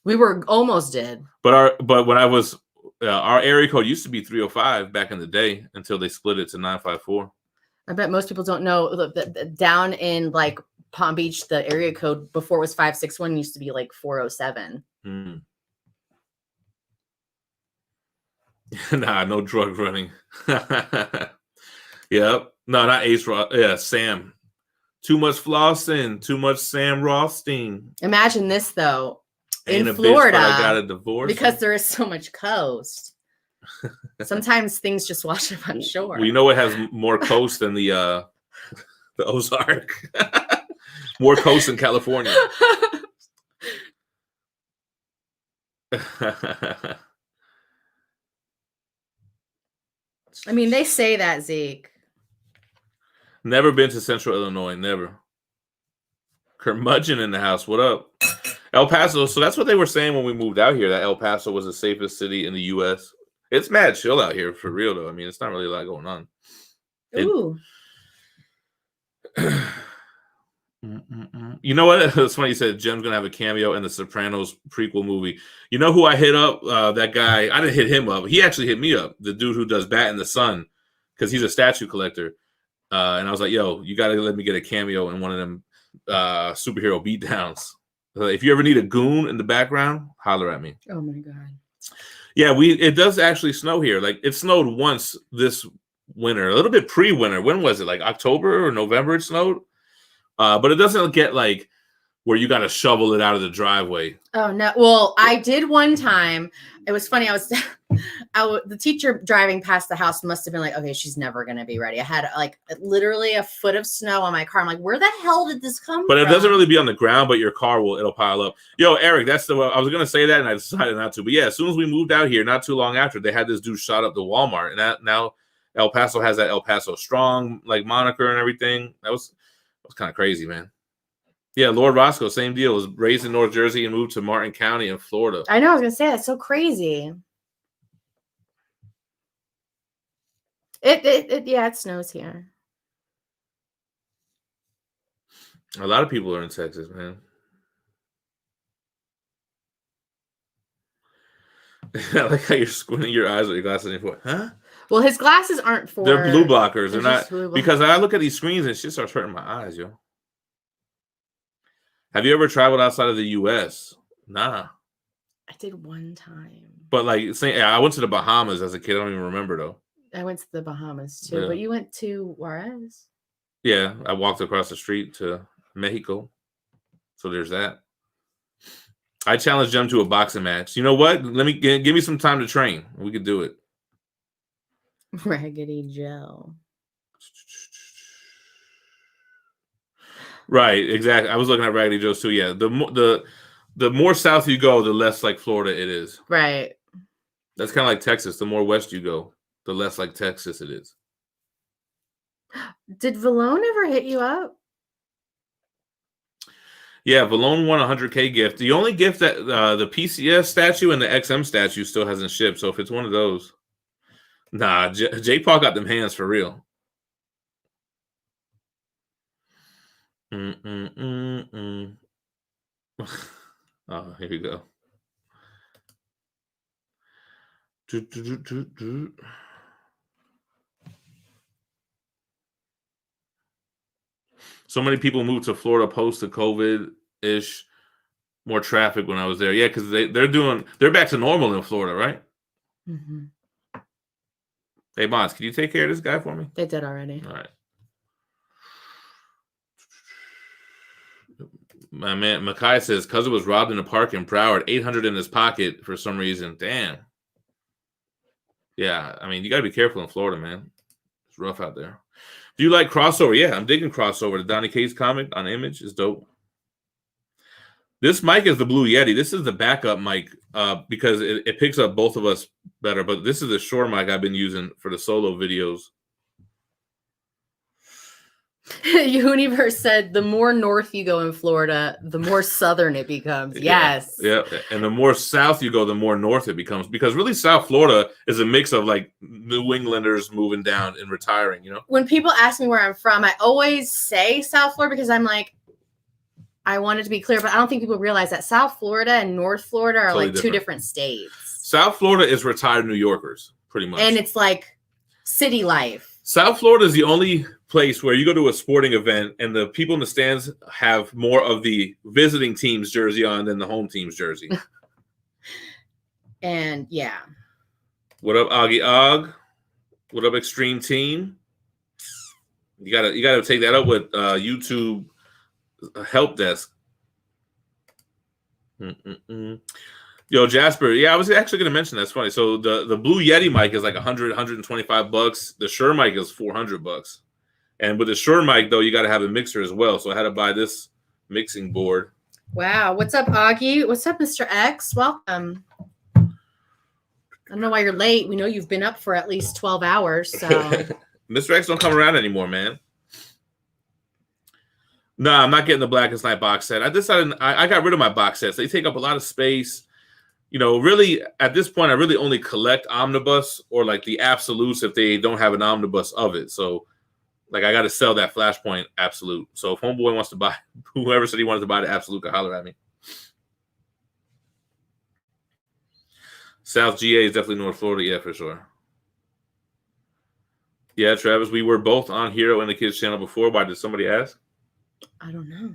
We were almost dead. But when I was our area code used to be 305 back in the day until they split it to 954. I bet most people don't know down in like Palm Beach, the area code before it was 561 used to be like 407. Nah, no drug running. Yep. No, not Ace Ross. Yeah, Sam. Too much flossing. Too much Sam Rothstein. Imagine this though. Ain't in a Florida, bitch, but I got a divorce. because there is so much coast. Sometimes things just wash up on shore. Well, you know what has more coast than the Ozark? More coast in California. I mean, they say that, Zeke. Never been to Central Illinois. Never. Curmudgeon in the house. What up? El Paso. So that's what they were saying when we moved out here, that El Paso was the safest city in the U.S. It's mad chill out here for real, though. I mean, it's not really a lot going on. Ooh. You know what? It's funny you said Gem's going to have a cameo in the Sopranos prequel movie. You know who I hit up? That guy. I didn't hit him up. He actually hit me up. The dude who does Bat in the Sun, because he's a statue collector. And I was like, yo, you got to let me get a cameo in one of them superhero beatdowns. If you ever need a goon in the background, holler at me. Oh, my God. Yeah, it does actually snow here. Like, it snowed once this winter, a little bit pre-winter. When was it? Like October or November it snowed? But it doesn't get like where you got to shovel it out of the driveway. Oh, no. Well, I did one time. It was funny. The teacher driving past the house must have been like, okay, she's never going to be ready. I had like literally a foot of snow on my car. I'm like, where the hell did this come from? But it doesn't really be on the ground, but your car it'll pile up. Yo, Eric, I was going to say that and I decided not to. But yeah, as soon as we moved out here, not too long after, they had this dude shot up the Walmart. And now El Paso has that El Paso Strong like moniker and everything. That was kind of crazy, man. Yeah, Lord Roscoe, same deal. Was raised in North Jersey and moved to Martin County in Florida. I know. I was gonna say that's so crazy. It snows here. A lot of people are in Texas, man. I like how you're squinting your eyes with your glasses and you're huh? Well, his glasses aren't for. They're blue blockers. They're not because I look at these screens and it just starts hurting my eyes, yo. Have you ever traveled outside of the U.S.? Nah. I did one time. But like, I went to the Bahamas as a kid. I don't even remember though. I went to the Bahamas too, but you went to Juarez. Yeah, I walked across the street to Mexico. So there's that. I challenged Gem to a boxing match. You know what? Give me some time to train. We could do it. Raggedy Joe. Right, exactly. I was looking at Raggedy Joe's too. Yeah, the more south you go, the less like Florida it is. Right. That's kind of like Texas. The more west you go, the less like Texas it is. Did Valone ever hit you up? Yeah, Valone won a 100K gift. The only gift that the PCS statue and the XM statue still hasn't shipped. So if it's one of those, nah, Jake Paul got them hands for real. Oh, here we go. So many people moved to Florida post the COVID-ish. More traffic when I was there. Yeah, because they're back to normal in Florida, right? Mm-hmm. Hey, Mons, can you take care of this guy for me? They did already. All right. My man Makai says cousin was robbed in a park in Broward, 800 in his pocket for some reason. Damn. Yeah, I mean you gotta be careful in Florida, man. It's rough out there. Do you like crossover? Yeah, I'm digging crossover. The Donny Cates comic on Image is dope. This mic is the Blue Yeti. This is the backup mic because it picks up both of us better. But this is the Shure mic I've been using for the solo videos. Universe said the more north you go in Florida, the more southern it becomes. Yes. Yeah. And the more south you go, the more north it becomes. Because really South Florida is a mix of like New Englanders moving down and retiring, you know? When people ask me where I'm from, I always say South Florida because I'm like, I want it to be clear, but I don't think people realize that South Florida and North Florida are totally like different. 2 different states. South Florida is retired New Yorkers, pretty much. And it's like city life. South Florida is the only place where you go to a sporting event and the people in the stands have more of the visiting team's jersey on than the home team's jersey. And yeah. What up, Augie Og? What up, Extreme Team? You gotta take that up with YouTube help desk. Yo, Jasper. Yeah, I was actually gonna mention that's funny. So the Blue Yeti mic is like $125. The Shure mic is $400. And with the Shure mic though, you got to have a mixer as well. So I had to buy this mixing board. Wow. What's up, Augie? What's up, Mr. X? Welcome. I don't know why you're late. We know you've been up for at least 12 hours. So Mr. X don't come around anymore, man. No, I'm not getting the Blackest Night box set. I decided I got rid of my box sets. They take up a lot of space. You know, really, at this point, I really only collect omnibus or like the absolutes if they don't have an omnibus of it. So, like, I got to sell that Flashpoint absolute. So, if Homeboy wants to buy, whoever said he wanted to buy the absolute, can holler at me. South GA is definitely North Florida, yeah, for sure. Yeah, Travis, we were both on Hero and the Kids channel before. Why did somebody ask? I don't know.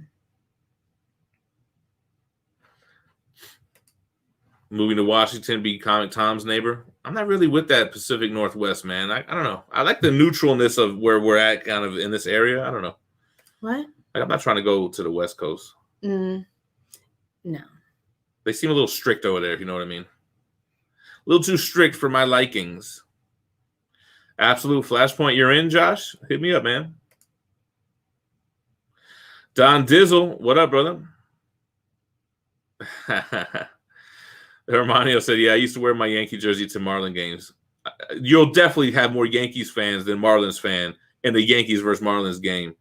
Moving to Washington, be Comic Tom's neighbor. I'm not really with that Pacific Northwest, man. I don't know. I like the neutralness of where we're at kind of in this area. I don't know. What? Like, I'm not trying to go to the West Coast. No. They seem a little strict over there, if you know what I mean. A little too strict for my likings. Absolute Flashpoint, you're in, Josh? Hit me up, man. Don Dizzle, what up, brother? Hermanio said, yeah, I used to wear my Yankee jersey to Marlin games. You'll definitely have more Yankees fans than Marlins fan in the Yankees versus Marlins game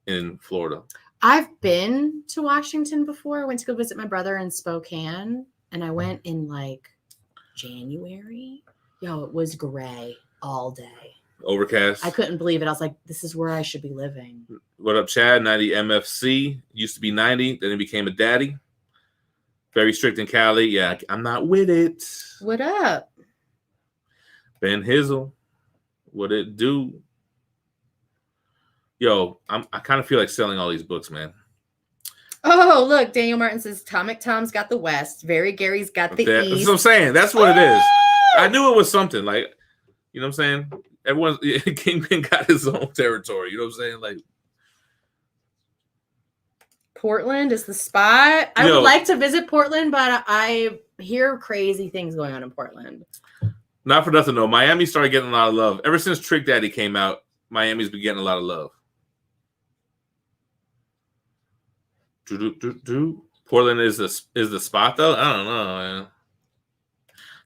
in Florida. I've been to Washington before. I went to go visit my brother in Spokane, and I went in like January. Yo, it was gray all day. Overcast. I couldn't believe it. I was like, this is where I should be living. What up, Chad? 90 MFC. Used to be 90, then it became a daddy. Very strict in Cali. Yeah, I'm not with it. What up? Ben Hizzle. What it do? Yo, I kind of feel like selling all these books, man. Oh, look, Daniel Martin says Comic Tom's got the West. Very Gary's got the East. That's what I'm saying. That's what it is. I knew it was something. Like, you know what I'm saying? Everyone's Kingpin got his own territory. You know what I'm saying? Like, Portland is the spot. I would like to visit Portland, but I hear crazy things going on in Portland. Not for nothing, though. Miami started getting a lot of love. Ever since Trick Daddy came out, Miami's been getting a lot of love. Portland is the spot, though? I don't know, man.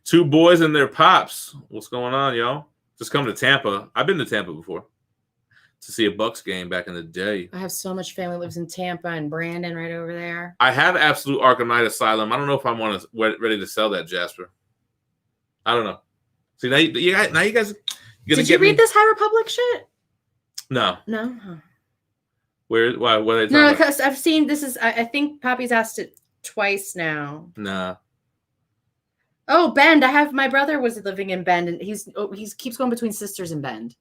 Two boys and their pops. What's going on, y'all? Just come to Tampa. I've been to Tampa before to see a Bucks game back in the day. I have so much family lives in Tampa and Brandon right over there. I have Absolute Arkham Knight Asylum. I don't know if I'm ready to sell that, Jasper. I don't know. See, now you guys. Did you read this High Republic shit? No. No. Huh. Why? What are they talking No, about? because I've seen this is. I think Poppy's asked it twice now. Nah. Oh, Bend. I have my brother was living in Bend, and he's keeps going between Sisters and Bend.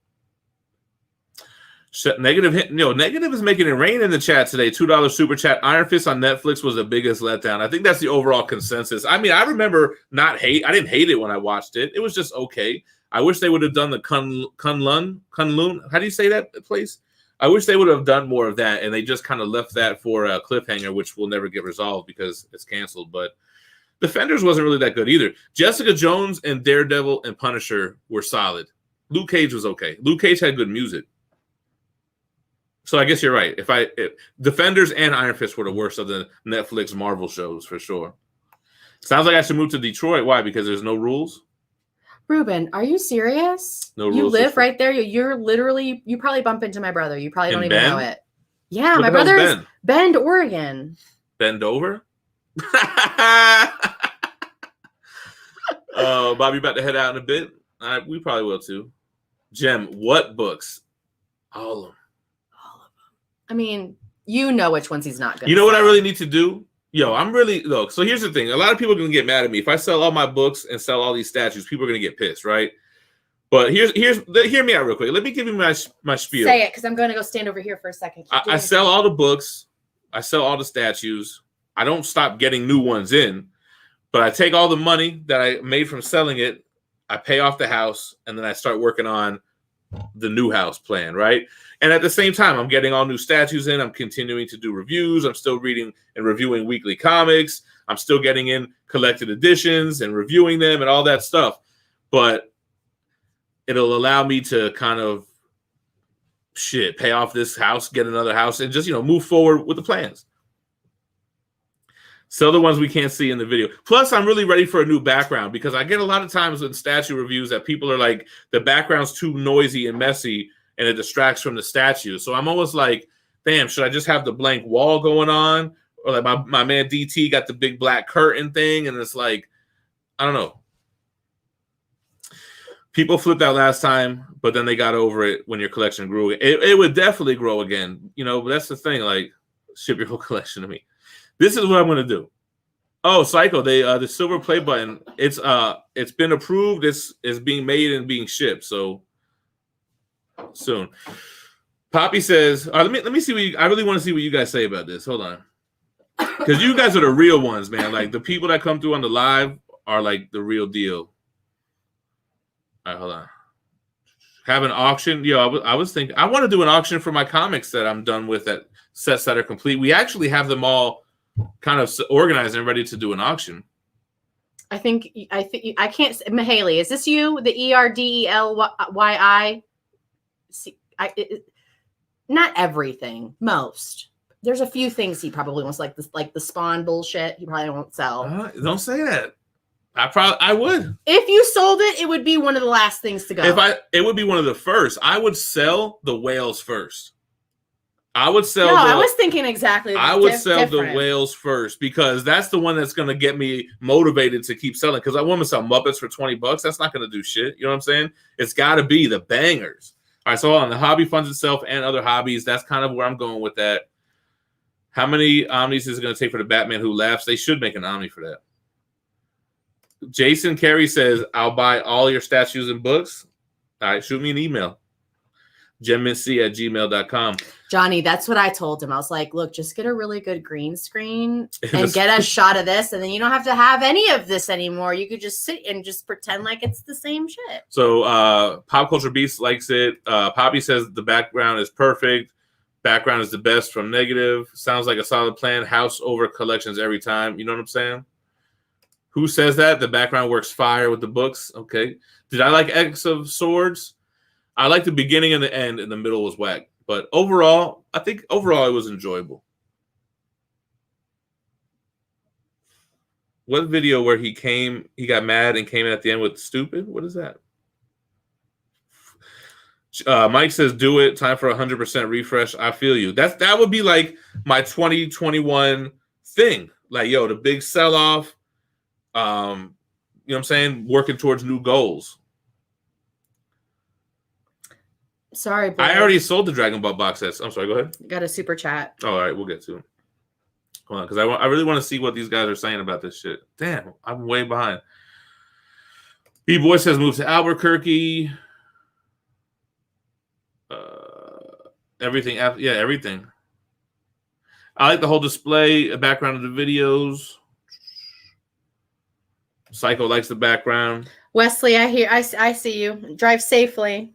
Negative is making it rain in the chat today. $2 super chat. Iron Fist on Netflix was the biggest letdown. I think that's the overall consensus. I mean, I remember I didn't hate it when I watched it. It was just okay. I wish they would have done the Kunlun. How do you say that place? I wish they would have done more of that, and they just kind of left that for a cliffhanger, which will never get resolved because it's canceled. But Defenders wasn't really that good either. Jessica Jones and Daredevil and Punisher were solid. Luke Cage was okay. Luke Cage had good music. So I guess you're right. If Defenders and Iron Fist were the worst of the Netflix Marvel shows for sure. Sounds like I should move to Detroit. Why? Because there's no rules? Ruben, are you serious? No rules. You live right there. You're literally, you probably bump into my brother. You probably don't even know it. Yeah, Where my brother is Bend, Oregon. Bend over? Bobby about to head out in a bit. We probably will too. Gem, what books? All of them. I mean, you know which ones he's not going to You know what I really need to do? Yo, I'm really look. So here's the thing: a lot of people are gonna get mad at me if I sell all my books and sell all these statues. People are gonna get pissed, right? But hear me out real quick. Let me give you my spiel. Say it, because I'm going to go stand over here for a second. I sell all the books. I sell all the statues. I don't stop getting new ones in, but I take all the money that I made from selling it. I pay off the house, and then I start working on the new house plan, right? And at the same time, I'm getting all new statues in. I'm continuing to do reviews. I'm still reading and reviewing weekly comics. I'm still getting in collected editions and reviewing them and all that stuff. But it'll allow me to kind of pay off this house, get another house, and just, move forward with the plans. Sell the ones we can't see in the video. Plus, I'm really ready for a new background because I get a lot of times in statue reviews that people are like, the background's too noisy and messy and it distracts from the statue. So I'm almost like, damn, should I just have the blank wall going on? Or like my man DT got the big black curtain thing, and it's like, I don't know. People flipped out last time, but then they got over it when your collection grew. It would definitely grow again, but that's the thing. Like, ship your whole collection to me. This is what I'm gonna do. Oh, Psycho, the silver play button. It's been approved. It's being made and being shipped. So soon. Poppy says, let me see I really want to see what you guys say about this. Hold on, because you guys are the real ones, man. Like the people that come through on the live are like the real deal. All right, hold on. Have an auction. I was thinking I want to do an auction for my comics that I'm done with, that sets that are complete. We actually have them all kind of organized and ready to do an auction. I think I can't. Mahaley, is this you? The ERDELYI? Not everything. Most. There's a few things he probably wants, like the Spawn bullshit. He probably won't sell. Don't say that. I would. If you sold it, it would be one of the last things to go. It would be one of the first. I would sell the whales first. I would sell. No, I was thinking exactly. I would sell the whales first because that's the one that's going to get me motivated to keep selling. Because I want to sell Muppets for $20. That's not going to do shit. You know what I'm saying? It's got to be the bangers. All right. So on the hobby funds itself and other hobbies, that's kind of where I'm going with that. How many omnis is it going to take for the Batman Who Laughs? They should make an omni for that. Jason Carey says, I'll buy all your statues and books. All right, shoot me an email. GemMintC@gmail.com. Johnny, that's what I told him. I was like, look, just get a really good green screen and get a shot of this, and then you don't have to have any of this anymore. You could just sit and just pretend like it's the same shit. So Pop Culture Beast likes it. Poppy says the background is perfect. Background is the best from negative. Sounds like a solid plan. House over collections every time. You know what I'm saying? Who says that? The background works fire with the books. Okay. Did I like X of Swords? I like the beginning and the end, and the middle was whack. But overall, I think it was enjoyable. What video where he got mad and came in at the end with stupid? What is that? Mike says, do it. Time for 100% refresh. I feel you. That would be like my 2021 thing. Like, yo, the big sell-off. You know what I'm saying? Working towards new goals. Sorry, boy. I already sold the Dragon Ball box sets. I'm sorry, go ahead. Got a super chat. All right, we'll get to it. Hold on, because I really want to see what these guys are saying about this shit. Damn, I'm way behind. B-Boy says move to Albuquerque. Everything. Yeah, everything. I like the whole display, background of the videos. Psycho likes the background. Wesley, I see you. Drive safely.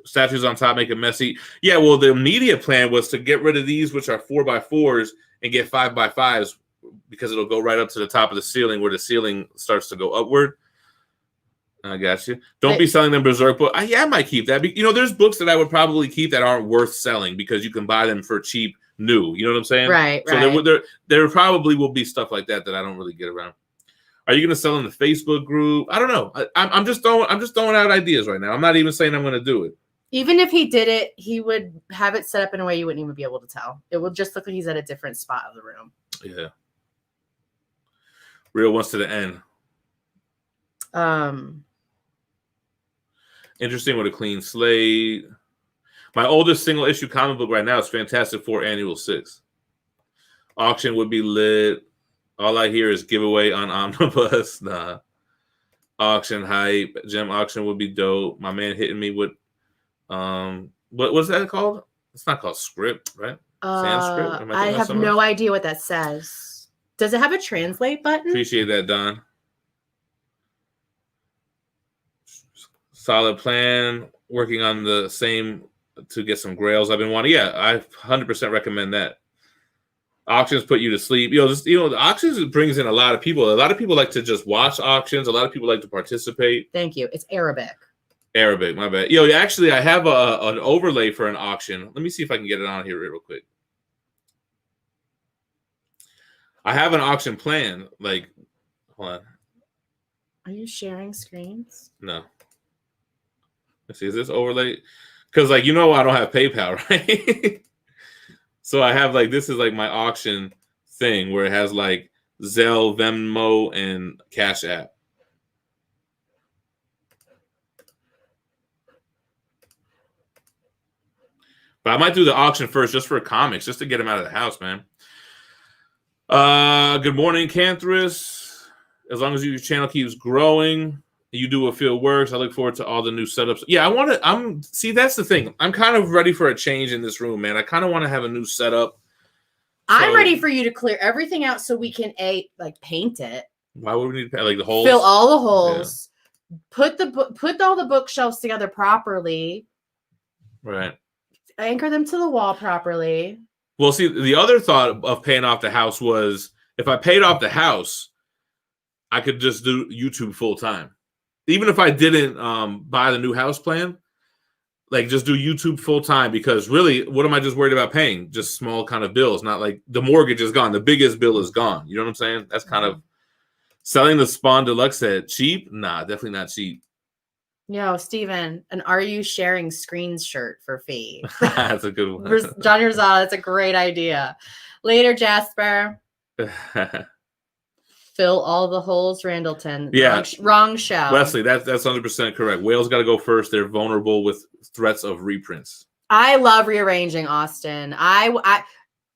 Statues on top make it messy. Yeah, well, the media plan was to get rid of these, which are 4x4s, and get 5x5s because it'll go right up to the top of the ceiling where the ceiling starts to go upward. I got you. Don't be selling them Berserk book. I might keep that. There's books that I would probably keep that aren't worth selling because you can buy them for cheap new. You know what I'm saying? Right. So there probably will be stuff like that I don't really get around. Are you going to sell in the Facebook group? I don't know. I'm just throwing out ideas right now. I'm not even saying I'm going to do it. Even if he did it, he would have it set up in a way you wouldn't even be able to tell. It will just look like he's at a different spot of the room. Yeah. Real ones to the end. Interesting with a clean slate. My oldest single issue comic book right now is Fantastic Four Annual 6. Auction would be lit. All I hear is giveaway on Omnibus. Nah. Auction hype. Gem auction would be dope. My man hitting me with what was that called? It's not called script, right? Sanskrit? I have no idea what that says. Does it have a translate button? Appreciate that, Don. Solid plan. Working on the same to get some grails I've been wanting. Yeah, I 100% recommend that. Auctions put you to sleep. The auctions brings in a lot of people. A lot of people like to just watch auctions. A lot of people like to participate. Thank you. It's Arabic. Arabic, my bad. Actually, I have an overlay for an auction. Let me see if I can get it on here real quick. I have an auction plan. Like, hold on. Are you sharing screens? No. Let's see, is this overlay? Because, I don't have PayPal, right? So I have, this is, my auction thing where it has, Zelle, Venmo, and Cash App. But I might do the auction first just for comics, just to get them out of the house, man. Good morning, Canthris. As long as your channel keeps growing, you do what feel works. I look forward to all the new setups. Yeah, that's the thing. I'm kind of ready for a change in this room, man. I kind of want to have a new setup. I'm ready for you to clear everything out so we can paint it. Why would we need to paint the holes? Fill all the holes. Yeah. Put all the bookshelves together properly. Right. Anchor them to the wall properly. Well, see, the other thought of paying off the house was if I paid off the house, I could just do YouTube full time. Even if I didn't buy the new house plan, just do YouTube full time, because really, what am I just worried about paying? Just small kind of bills, not the mortgage is gone. The biggest bill is gone. You know what I'm saying? That's kind of selling the Spawn Deluxe set. Cheap? Nah, definitely not cheap. Yo, Steven, an Are You Sharing Screens shirt for Phie. That's a good one. Johnny Rosado, that's a great idea. Later, Jasper. Fill all the holes, Randleton. Yeah. Wrong show. Wesley, that's 100% correct. Whales got to go first. They're vulnerable with threats of reprints. I love rearranging, Austin. I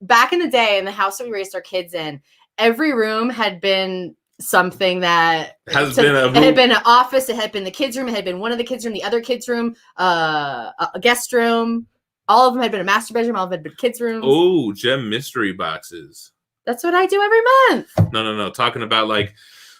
back in the day, in the house that we raised our kids in, every room had been something that it had been an office, it had been the kids' room, it had been one of the kids' room, the other kids' room, a guest room. All of them had been a master bedroom, all of them had been kids' rooms. Oh, Gem mystery boxes. That's what I do every month. No. Talking about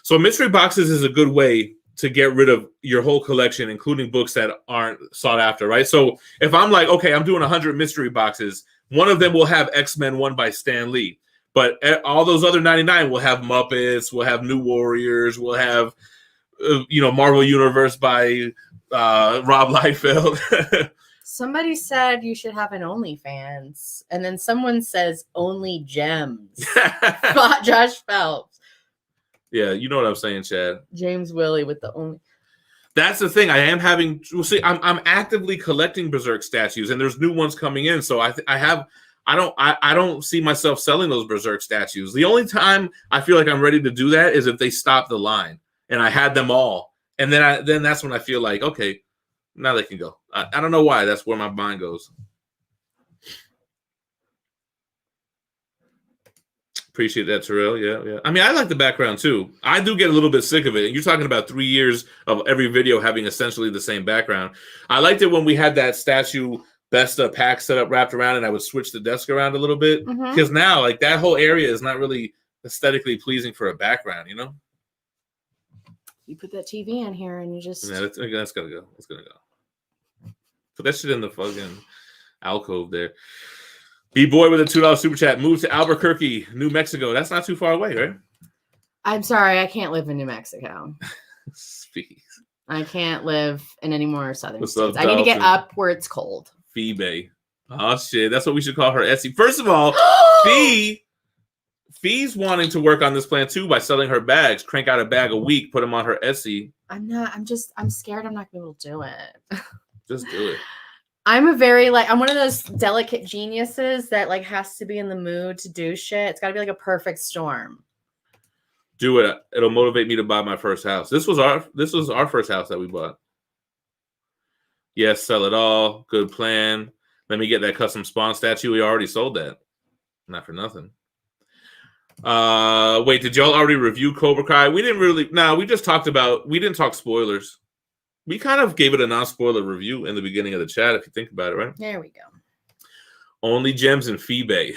so mystery boxes is a good way to get rid of your whole collection, including books that aren't sought after, right? So if I'm okay, I'm doing 100 mystery boxes, one of them will have X-Men 1 by Stan Lee. But all those other 99 will have Muppets, will have New Warriors, will have, Marvel Universe by Rob Liefeld. Somebody said you should have an OnlyFans. And then someone says only gems. Josh Phelps. Yeah, you know what I'm saying, Chad. James Willie with the only. That's the thing. I am having. Well, see, I'm actively collecting Berserk statues, and there's new ones coming in. So I don't see myself selling those Berserk statues. The only time I feel like I'm ready to do that is if they stop the line and I had them all, and then that's when I feel like, okay, now they can go. I don't know why. That's where my mind goes. Appreciate that, Terrell. Yeah. I mean, I like the background too. I do get a little bit sick of it. You're talking about 3 years of every video having essentially the same background. I liked it when we had that statue Besta pack set up wrapped around, and I would switch the desk around a little bit, because now that whole area is not really aesthetically pleasing for a background, You put that TV in here and you just that's gotta go. It's gonna go. Put that shit in the fucking alcove there. B-Boy with a $2 super chat. Move to Albuquerque, New Mexico. That's not too far away, right? I'm sorry, I can't live in New Mexico. Speak. I can't live in any more southern states. I need to get up where it's cold. Phie. Oh shit, that's what we should call her, Etsy. First of all, Phie's wanting to work on this plan too by selling her bags. Crank out a bag a week, put them on her Etsy. I'm scared I'm not gonna be able to do it. Just do it. I'm one of those delicate geniuses that has to be in the mood to do shit. It's gotta be a perfect storm. Do it. It'll motivate me to buy my first house. This was our first house that we bought. Yes, sell it all. Good plan. Let me get that custom Spawn statue. We already sold that. Not for nothing. Wait, did y'all already review Cobra Kai? We didn't really. No, we just talked about. We didn't talk spoilers. We kind of gave it a non-spoiler review in the beginning of the chat, if you think about it, right? There we go. Only Gems and Phie.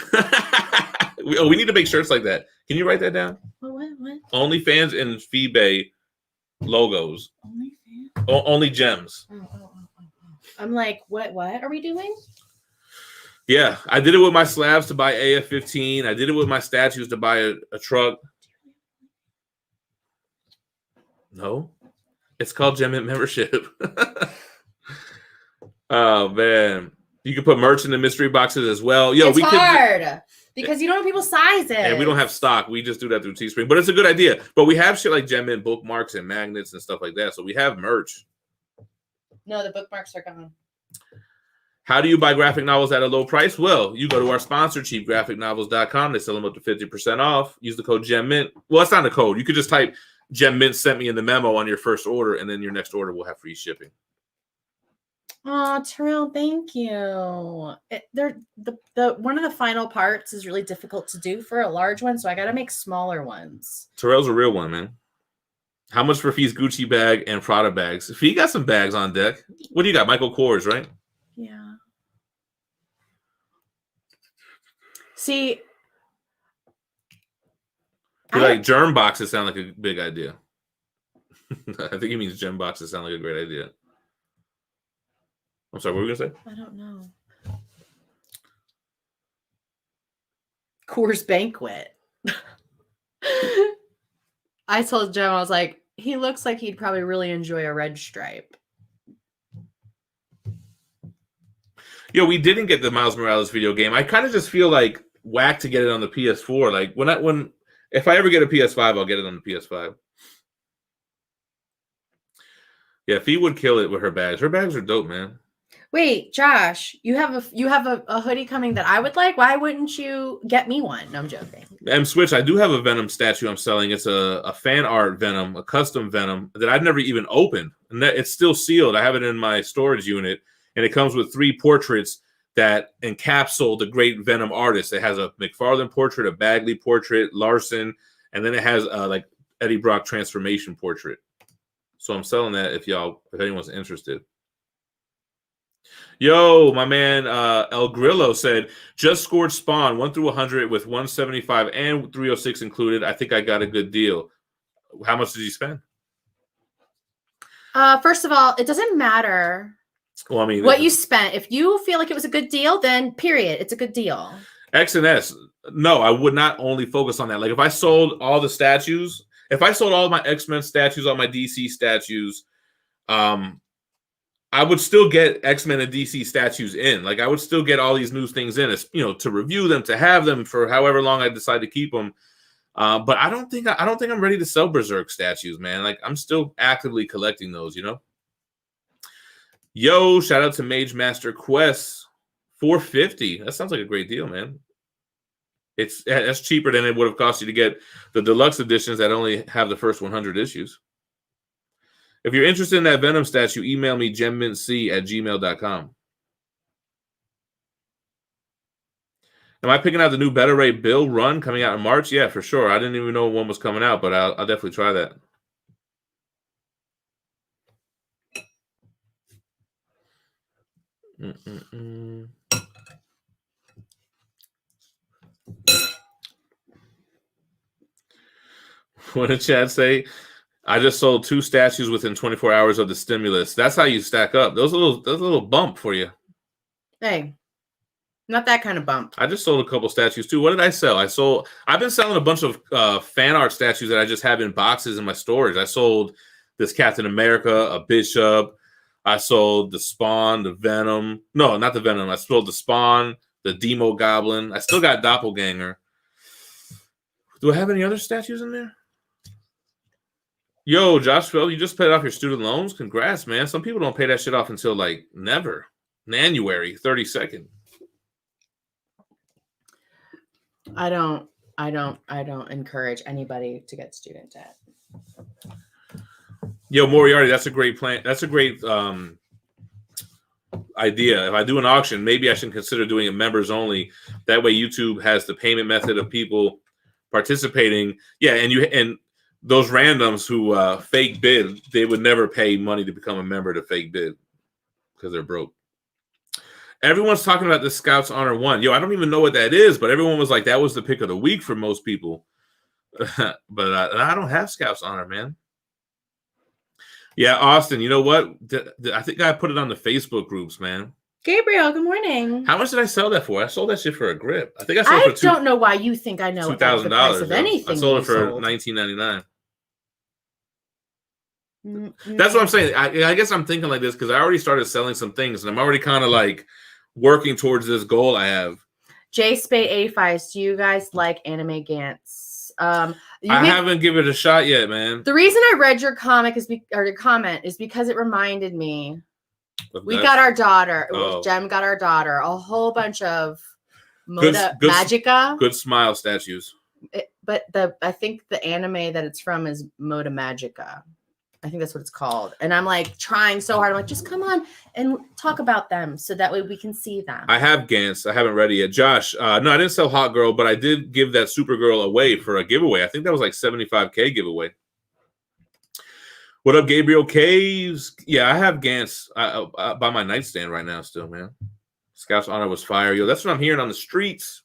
we need to make shirts like that. Can you write that down? What? OnlyFans and Phie logos. Only Gems. Oh. I'm like, what are we doing? Yeah, I did it with my slabs to buy AF-15. I did it with my statues to buy a truck. No, it's called GemMint membership. Oh man, you can put merch in the mystery boxes as well. Yo, it's hard because you don't have people's sizes, and we don't have stock. We just do that through Teespring, but it's a good idea. But we have shit like GemMint bookmarks and magnets and stuff like that, so we have merch. No, the bookmarks are gone. How do you buy graphic novels at a low price? Well, you go to our sponsor, cheapgraphicnovels.com. They sell them up to 50% off. Use the code GemMint. Well, it's not a code. You could just type GemMint sent me in the memo on your first order, and then your next order will have free shipping. Oh, Terrell, thank you. One of the final parts is really difficult to do for a large one, so I got to make smaller ones. Terrell's a real one, man. How much for Phie's Gucci bag and Prada bags? Phie got some bags on deck. What do you got? Michael Kors, right? Yeah. See, like germ boxes sound like a big idea. I think he means gem boxes sound like a great idea. I'm sorry, what were we gonna say? I don't know. Coors Banquet. I told Gem, I was like, he looks like he'd probably really enjoy a red stripe. Yo, we didn't get the Miles Morales video game. I kind of just feel like whack to get it on the PS4. Like if I ever get a PS5, I'll get it on the PS5. Yeah, Phie would kill it with her bags. Her bags are dope, man. Wait, Josh, you have a hoodie coming that I would like. Why wouldn't you get me one? No, I'm joking. Switch, I do have a Venom statue I'm selling. It's a fan art Venom, a custom Venom that I've never even opened. And it's still sealed. I have it in my storage unit, and it comes with 3 portraits that encapsulate the great Venom artist. It has a McFarlane portrait, a Bagley portrait, Larson, and then it has like Eddie Brock transformation portrait. So I'm selling that if anyone's interested. Yo, my man El Grillo said, just scored Spawn 1 through 100 with 175 and 306 included. I think I got a good deal. How much did you spend? First of all, it doesn't matter what you spent. If you feel like it was a good deal, then period, it's a good deal. X and S, no, I would not only focus on that. Like if I sold all the statues, if I sold all my X-Men statues, all my DC statues, I would still get X-Men and DC statues in. Like I would still get all these new things in, to review them, to have them for however long I decide to keep them. But I don't think I'm ready to sell Berserk statues, man. Like I'm still actively collecting those, Yo, shout out to Mage Master Quest, $450. That sounds like a great deal, man. That's cheaper than it would have cost you to get the deluxe editions that only have the first 100 issues. If you're interested in that Venom statue, email me GemMintC@gmail.com. Am I picking out the new Better Ray Bill run coming out in March? Yeah, for sure. I didn't even know one was coming out, but I'll definitely try that. What did Chad say? I just sold 2 statues within 24 hours of the stimulus. That's how you stack up. Those a little bump for you. Hey, not that kind of bump. I just sold a couple statues too. What did I sell? I've been selling a bunch of fan art statues that I just have in boxes in my storage. I sold this Captain America, a Bishop. I sold the Spawn, the Venom. No, not the Venom. I sold the Spawn, the Demo Goblin. I still got Doppelganger. Do I have any other statues in there? Yo, Josh Phil, you just paid off your student loans? Congrats, man. Some people don't pay that shit off until like never. January 32nd. I don't encourage anybody to get student debt. Yo, Moriarty, that's a great plan. That's a great idea. If I do an auction, maybe I should consider doing it members only. That way YouTube has the payment method of people participating. Yeah, and those randoms who fake bid, they would never pay money to become a member to fake bid because they're broke. Everyone's talking about the Scouts Honor 1. Yo, I don't even know what that is, but everyone was like, that was the pick of the week for most people. But I don't have Scouts Honor, man. Yeah, Austin, you know what? I think I put it on the Facebook groups, man. Gabriel, good morning. How much did I sell that for? I sold that shit for a grip. I think I sold it for don't know why you think I know $2,000 the price of anything. I sold it for $19.99. That's what I'm saying. I guess I'm thinking like this because I already started selling some things, and I'm already kind of like working towards this goal I have. J Spade 85. Do you guys like anime Gantz? I haven't given it a shot yet, man. The reason I read your comment is because it reminded me. We got our daughter. Gem got our daughter. A whole bunch of Moda Magica. Good smile statues. But I think the anime that it's from is Moda Magica. I think that's what it's called. And I'm like trying so hard. I'm like, just come on and talk about them so that way we can see them. I have Gantz. I haven't read it yet. Josh, no, I didn't sell Hot Girl, but I did give that Supergirl away for a giveaway. I think that was like $75K giveaway. What up, Gabriel Caves? Yeah, I have Gantz by my nightstand right now still, man. Scouts Honor was fire. Yo, that's what I'm hearing on the streets.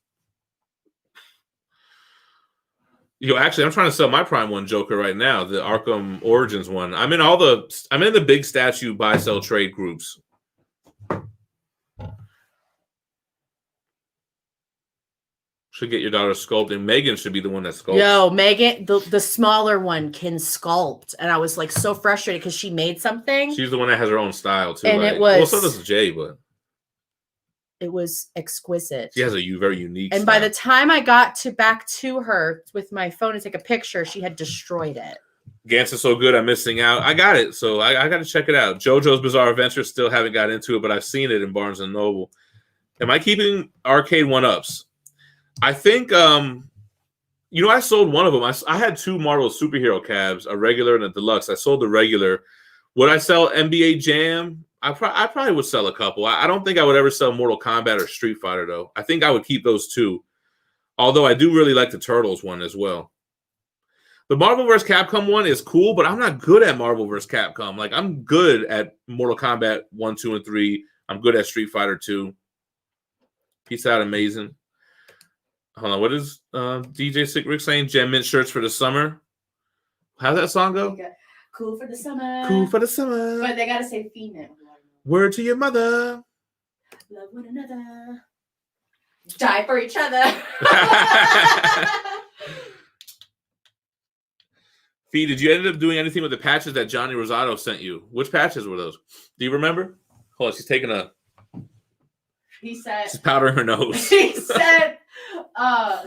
Yo, actually, I'm trying to sell my Prime 1 Joker right now, the Arkham Origins one. I'm in the big statue buy sell trade groups. Should get your daughter sculpting. Megan should be the one that sculpts. Yo, Megan, the smaller one can sculpt, and I was like so frustrated because she made something. She's the one that has her own style too. And like, it was. Well, so does Jay, but it was exquisite. She has a very unique. And style. by the time I got back to her with my phone to take a picture, she had destroyed it. Gantz is so good, I'm missing out. I got it, so I got to check it out. JoJo's Bizarre Adventure, still haven't got into it, but I've seen it in Barnes and Noble. Am I keeping arcade 1-ups? I think, I sold one of them. I had 2 Marvel superhero cabs, a regular and a deluxe. I sold the regular. Would I sell NBA Jam? I probably would sell a couple. I don't think I would ever sell Mortal Kombat or Street Fighter, though. I think I would keep those 2. Although I do really like the Turtles one as well. The Marvel vs. Capcom one is cool, but I'm not good at Marvel vs. Capcom. Like, I'm good at Mortal Kombat 1, 2, and 3. I'm good at Street Fighter 2. Peace out, amazing. Hold on, what is DJ Sick Rick saying? Gem Mint shirts for the summer. How's that song go? Cool for the summer. Cool for the summer. But they gotta say female. Word to your mother. Love one another. Die for each other. Phie, did you end up doing anything with the patches that Johnny Rosado sent you? Which patches were those? Do you remember? Hold on, she's taking a. He said. She's powdering her nose. He said,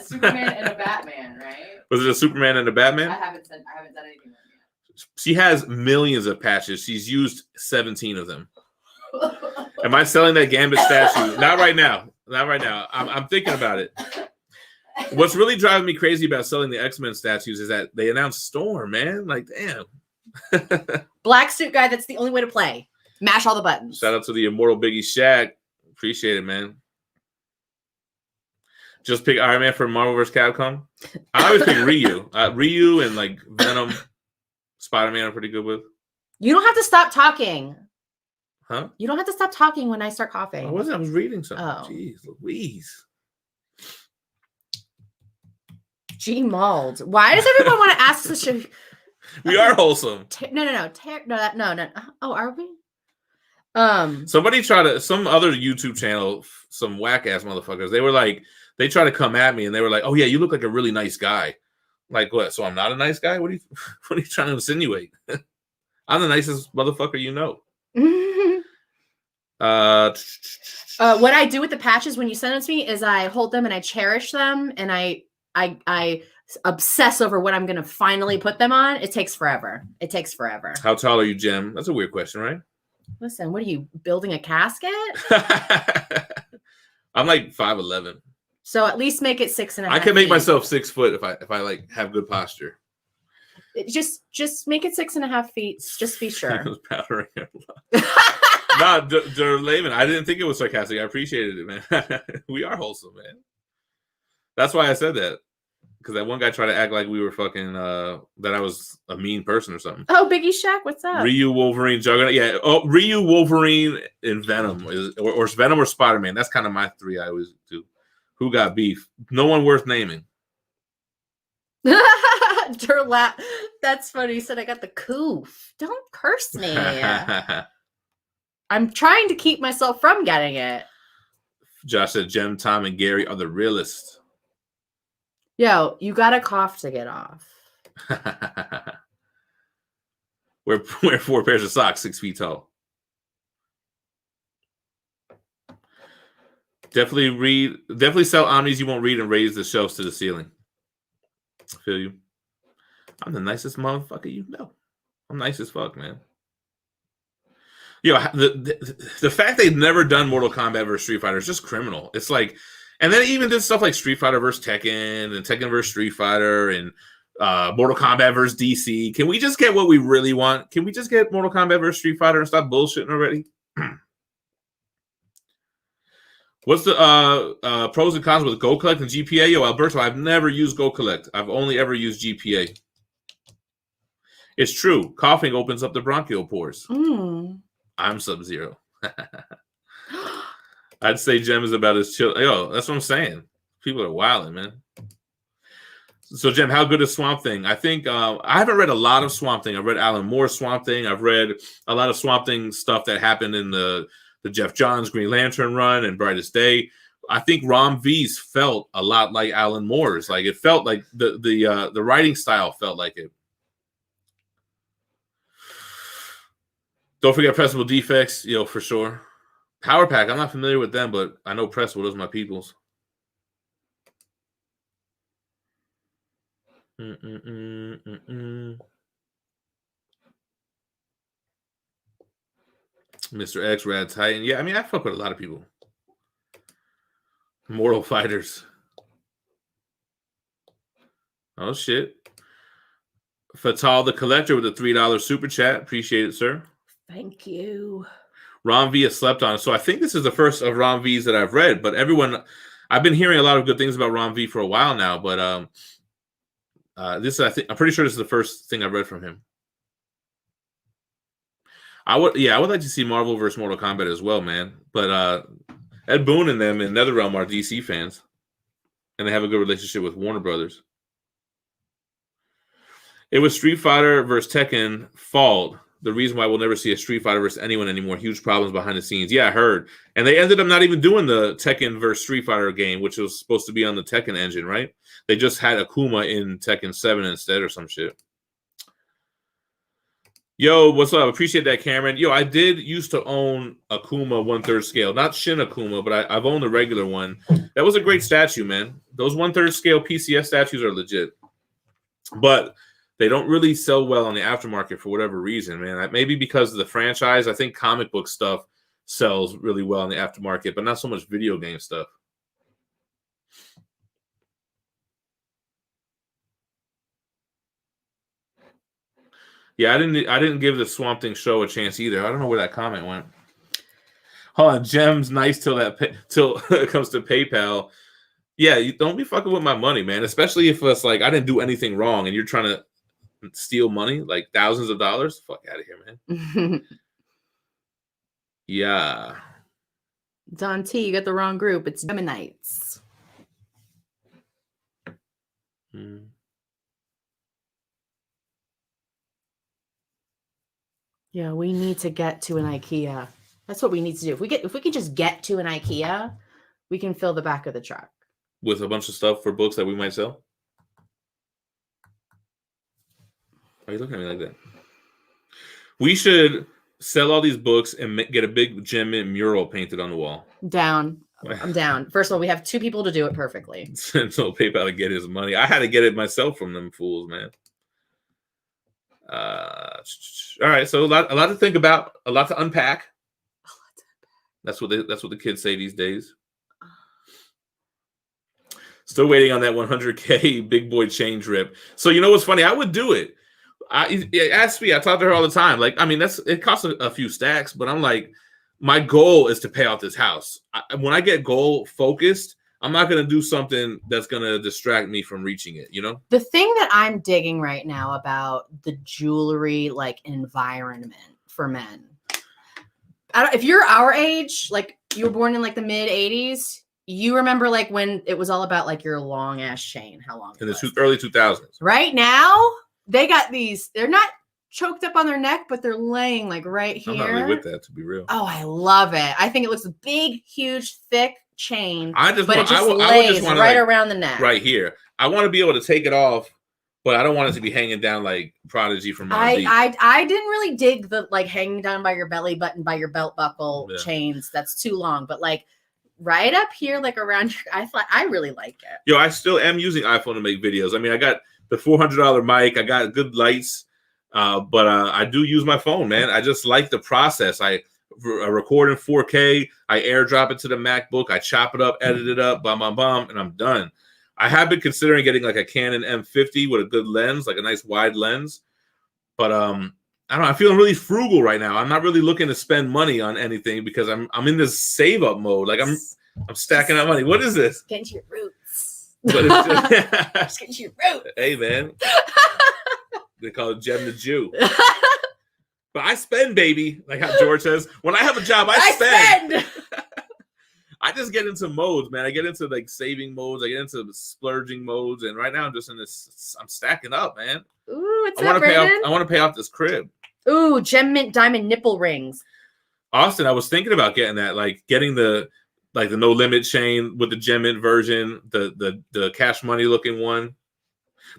Superman and a Batman, right? Was it a Superman and a Batman? I haven't done anything like that. She has millions of patches. She's used 17 of them. Am I selling that Gambit statue? Not right now. Not right now. I'm thinking about it. What's really driving me crazy about selling the X-Men statues is that they announced Storm, man. Like, damn. Black suit guy, that's the only way to play. Mash all the buttons. Shout out to the immortal Biggie Shaq. Appreciate it, man. Just pick Iron Man for Marvel vs. Capcom. I always pick Ryu. Ryu and like Venom, Spider-Man I'm pretty good with. You don't have to stop talking. Huh? You don't have to stop talking when I start coughing. I wasn't. I was reading something. Oh. Jeez, Louise. G Mauled. Why does everyone want to ask such a... We are wholesome. No. Oh, are we? Somebody some other YouTube channel, some whack ass motherfuckers. They were like, they try to come at me and they were like, "Oh yeah, you look like a really nice guy." Like what? So I'm not a nice guy? What are you trying to insinuate? I'm the nicest motherfucker you know. What I do with the patches when you send them to me is I hold them and I cherish them and I obsess over what I'm gonna finally put them on. It takes forever. How tall are you, Gem? That's a weird question, right? Listen, what are you building a casket? I'm like 5'11". So at least make it 6.5. I can make myself 6 foot if I like have good posture. Just make it 6.5 feet. Just be sure. I was powdering it. Nah, Layman, I didn't think it was sarcastic. I appreciated it, man. We are wholesome, man. That's why I said that. because that one guy tried to act like we were fucking that I was a mean person or something. Oh, Biggie Shaq, what's up? Ryu, Wolverine, Juggernaut. Yeah. Oh, Ryu, Wolverine, and Venom or Venom or Spider-Man. That's kind of my three I always do. Who got beef? No one worth naming. That's funny. He said I got the coof. Don't curse me. I'm trying to keep myself from getting it. Josh said Gem, Tom, and Gary are the realists. Yo, you got a cough to get off. Wear 4 pairs of socks, 6 feet tall. Definitely sell omnis you won't read and raise the shelves to the ceiling. I feel you. I'm the nicest motherfucker you know. I'm nice as fuck, man. Yo, the fact they've never done Mortal Kombat versus Street Fighter is just criminal. It's like, and then even did stuff like Street Fighter versus Tekken and Tekken versus Street Fighter and Mortal Kombat versus DC. Can we just get what we really want? Can we just get Mortal Kombat versus Street Fighter and stop bullshitting already? What's the pros and cons with Go Collect and GPA? Yo, Alberto, I've never used Go Collect. I've only ever used GPA. It's true. Coughing opens up the bronchial pores. I'm Sub-Zero. I'd say Gem is about as chill. Yo, that's what I'm saying. People are wilding, man. So, Gem, how good is Swamp Thing? I think I haven't read a lot of Swamp Thing. I've read Alan Moore's Swamp Thing. I've read a lot of Swamp Thing stuff that happened in the Jeff Johns Green Lantern run and Brightest Day. I think Rom V's felt a lot like Alan Moore's. Like it felt like the writing style felt like it. Don't forget Pressable Defects, for sure. Power Pack, I'm not familiar with them, but I know Pressable, those are my peoples. Mr. X, Rad Titan. Yeah, I mean, I fuck with a lot of people. Mortal Fighters. Oh, shit. Fatal the Collector with a $3 super chat. Appreciate it, sir. Thank you. Ron V has slept on. So I think this is the first of Ron V's that I've read, but I've been hearing a lot of good things about Ron V for a while now, but I'm pretty sure this is the first thing I've read from him. I would like to see Marvel versus Mortal Kombat as well, man. But Ed Boon and them in NetherRealm are DC fans, and they have a good relationship with Warner Brothers. It was Street Fighter versus Tekken fault. The reason why we'll never see a Street Fighter versus anyone anymore. Huge problems behind the scenes. Yeah, I heard. And they ended up not even doing the Tekken versus Street Fighter game, which was supposed to be on the Tekken engine, right? They just had Akuma in Tekken 7 instead or some shit. Yo, what's up? Appreciate that, Cameron. Yo, I did used to own Akuma 1/3 scale. Not Shin Akuma, but I've owned the regular one. That was a great statue, man. Those 1/3 scale PCS statues are legit. But they don't really sell well on the aftermarket for whatever reason, man. Maybe because of the franchise. I think comic book stuff sells really well in the aftermarket, but not so much video game stuff. Yeah, I didn't give the Swamp Thing show a chance either. I don't know where that comment went. Hold on, Gem's nice till it comes to PayPal. Yeah, you don't be fucking with my money, man. Especially if it's like I didn't do anything wrong and you're trying to steal money, like thousands of dollars. Fuck out of here, man. Yeah. Don T, you got the wrong group. It's Geminites. Yeah, we need to get to an IKEA. That's what we need to do. If we can just get to an IKEA, we can fill the back of the truck with a bunch of stuff for books that we might sell. Why are you looking at me like that? We should sell all these books and get a big Gem Mint mural painted on the wall. Down. I'm down. First of all, we have 2 people to do it perfectly. So PayPal to get his money. I had to get it myself from them fools, man. All right, so a lot to think about, a lot to unpack. That's what the kids say these days. Still waiting on that 100K big boy chain drip. So you know what's funny? I would do it. Ask me. I talk to her all the time. Like, I mean, it costs a few stacks, but I'm like, my goal is to pay off this house. When I get goal focused, I'm not gonna do something that's gonna distract me from reaching it. You know. The thing that I'm digging right now about the jewelry like environment for men. If you're our age, like you were born in like the mid 80s, you remember like when it was all about like your long ass chain, how long in the early 2000s. Right now, they got these, they're not choked up on their neck, but they're laying like right here. I'm not really with that, to be real. Oh, I love it. I think it looks a big, huge, thick chain. I just lays want right around the neck. Right here. I want to be able to take it off, but I don't want it to be hanging down like Prodigy from I didn't really dig the like hanging down by your belly button, by your belt buckle chains. That's too long. But like right up here, like around your, I really like it. Yo, I still am using iPhone to make videos. I mean, I got the $400 mic. I got good lights. But I do use my phone, man. I just like the process. I record in 4K. I airdrop it to the MacBook. I chop it up, edit it up, bam, and I'm done. I have been considering getting like a Canon M50 with a good lens, like a nice wide lens. But I don't know. I'm feeling really frugal right now. I'm not really looking to spend money on anything because I'm in this save up mode. Like I'm stacking up money. What is this? Get to your roots. What is Just get to your roots. Hey, man. They call it Gem the Jew. But I spend, baby. Like how George says, when I have a job, I spend. I just get into modes, man. I get into like saving modes. I get into splurging modes. And right now I'm just in this, I'm stacking up, man. Ooh, what's up, Brandon? I want to pay off this crib. Ooh, Gem Mint diamond nipple rings. Austin, I was thinking about getting that, like getting the no limit chain with the Gem Mint version, the cash money looking one.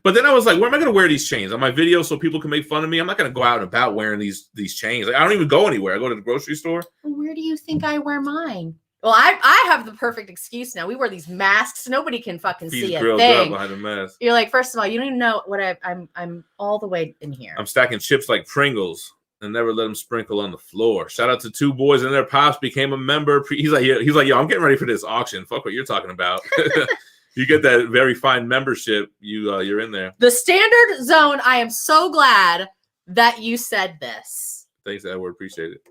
But then I was like, where am I going to wear these chains? On my video so people can make fun of me? I'm not going to go out and about wearing these chains. Like, I don't even go anywhere. I go to the grocery store. Where do you think I wear mine? Well, I have the perfect excuse now. We wear these masks. Nobody can fucking see a thing. Behind the mask. You're like, first of all, you don't even know what I'm all the way in here. I'm stacking chips like Pringles and never let them sprinkle on the floor. Shout out to two boys and their pops became a member. He's like, yo, I'm getting ready for this auction. Fuck what you're talking about. You get that very fine membership. You're in there. The standard zone. I am so glad that you said this. Thanks, Edward. Appreciate it.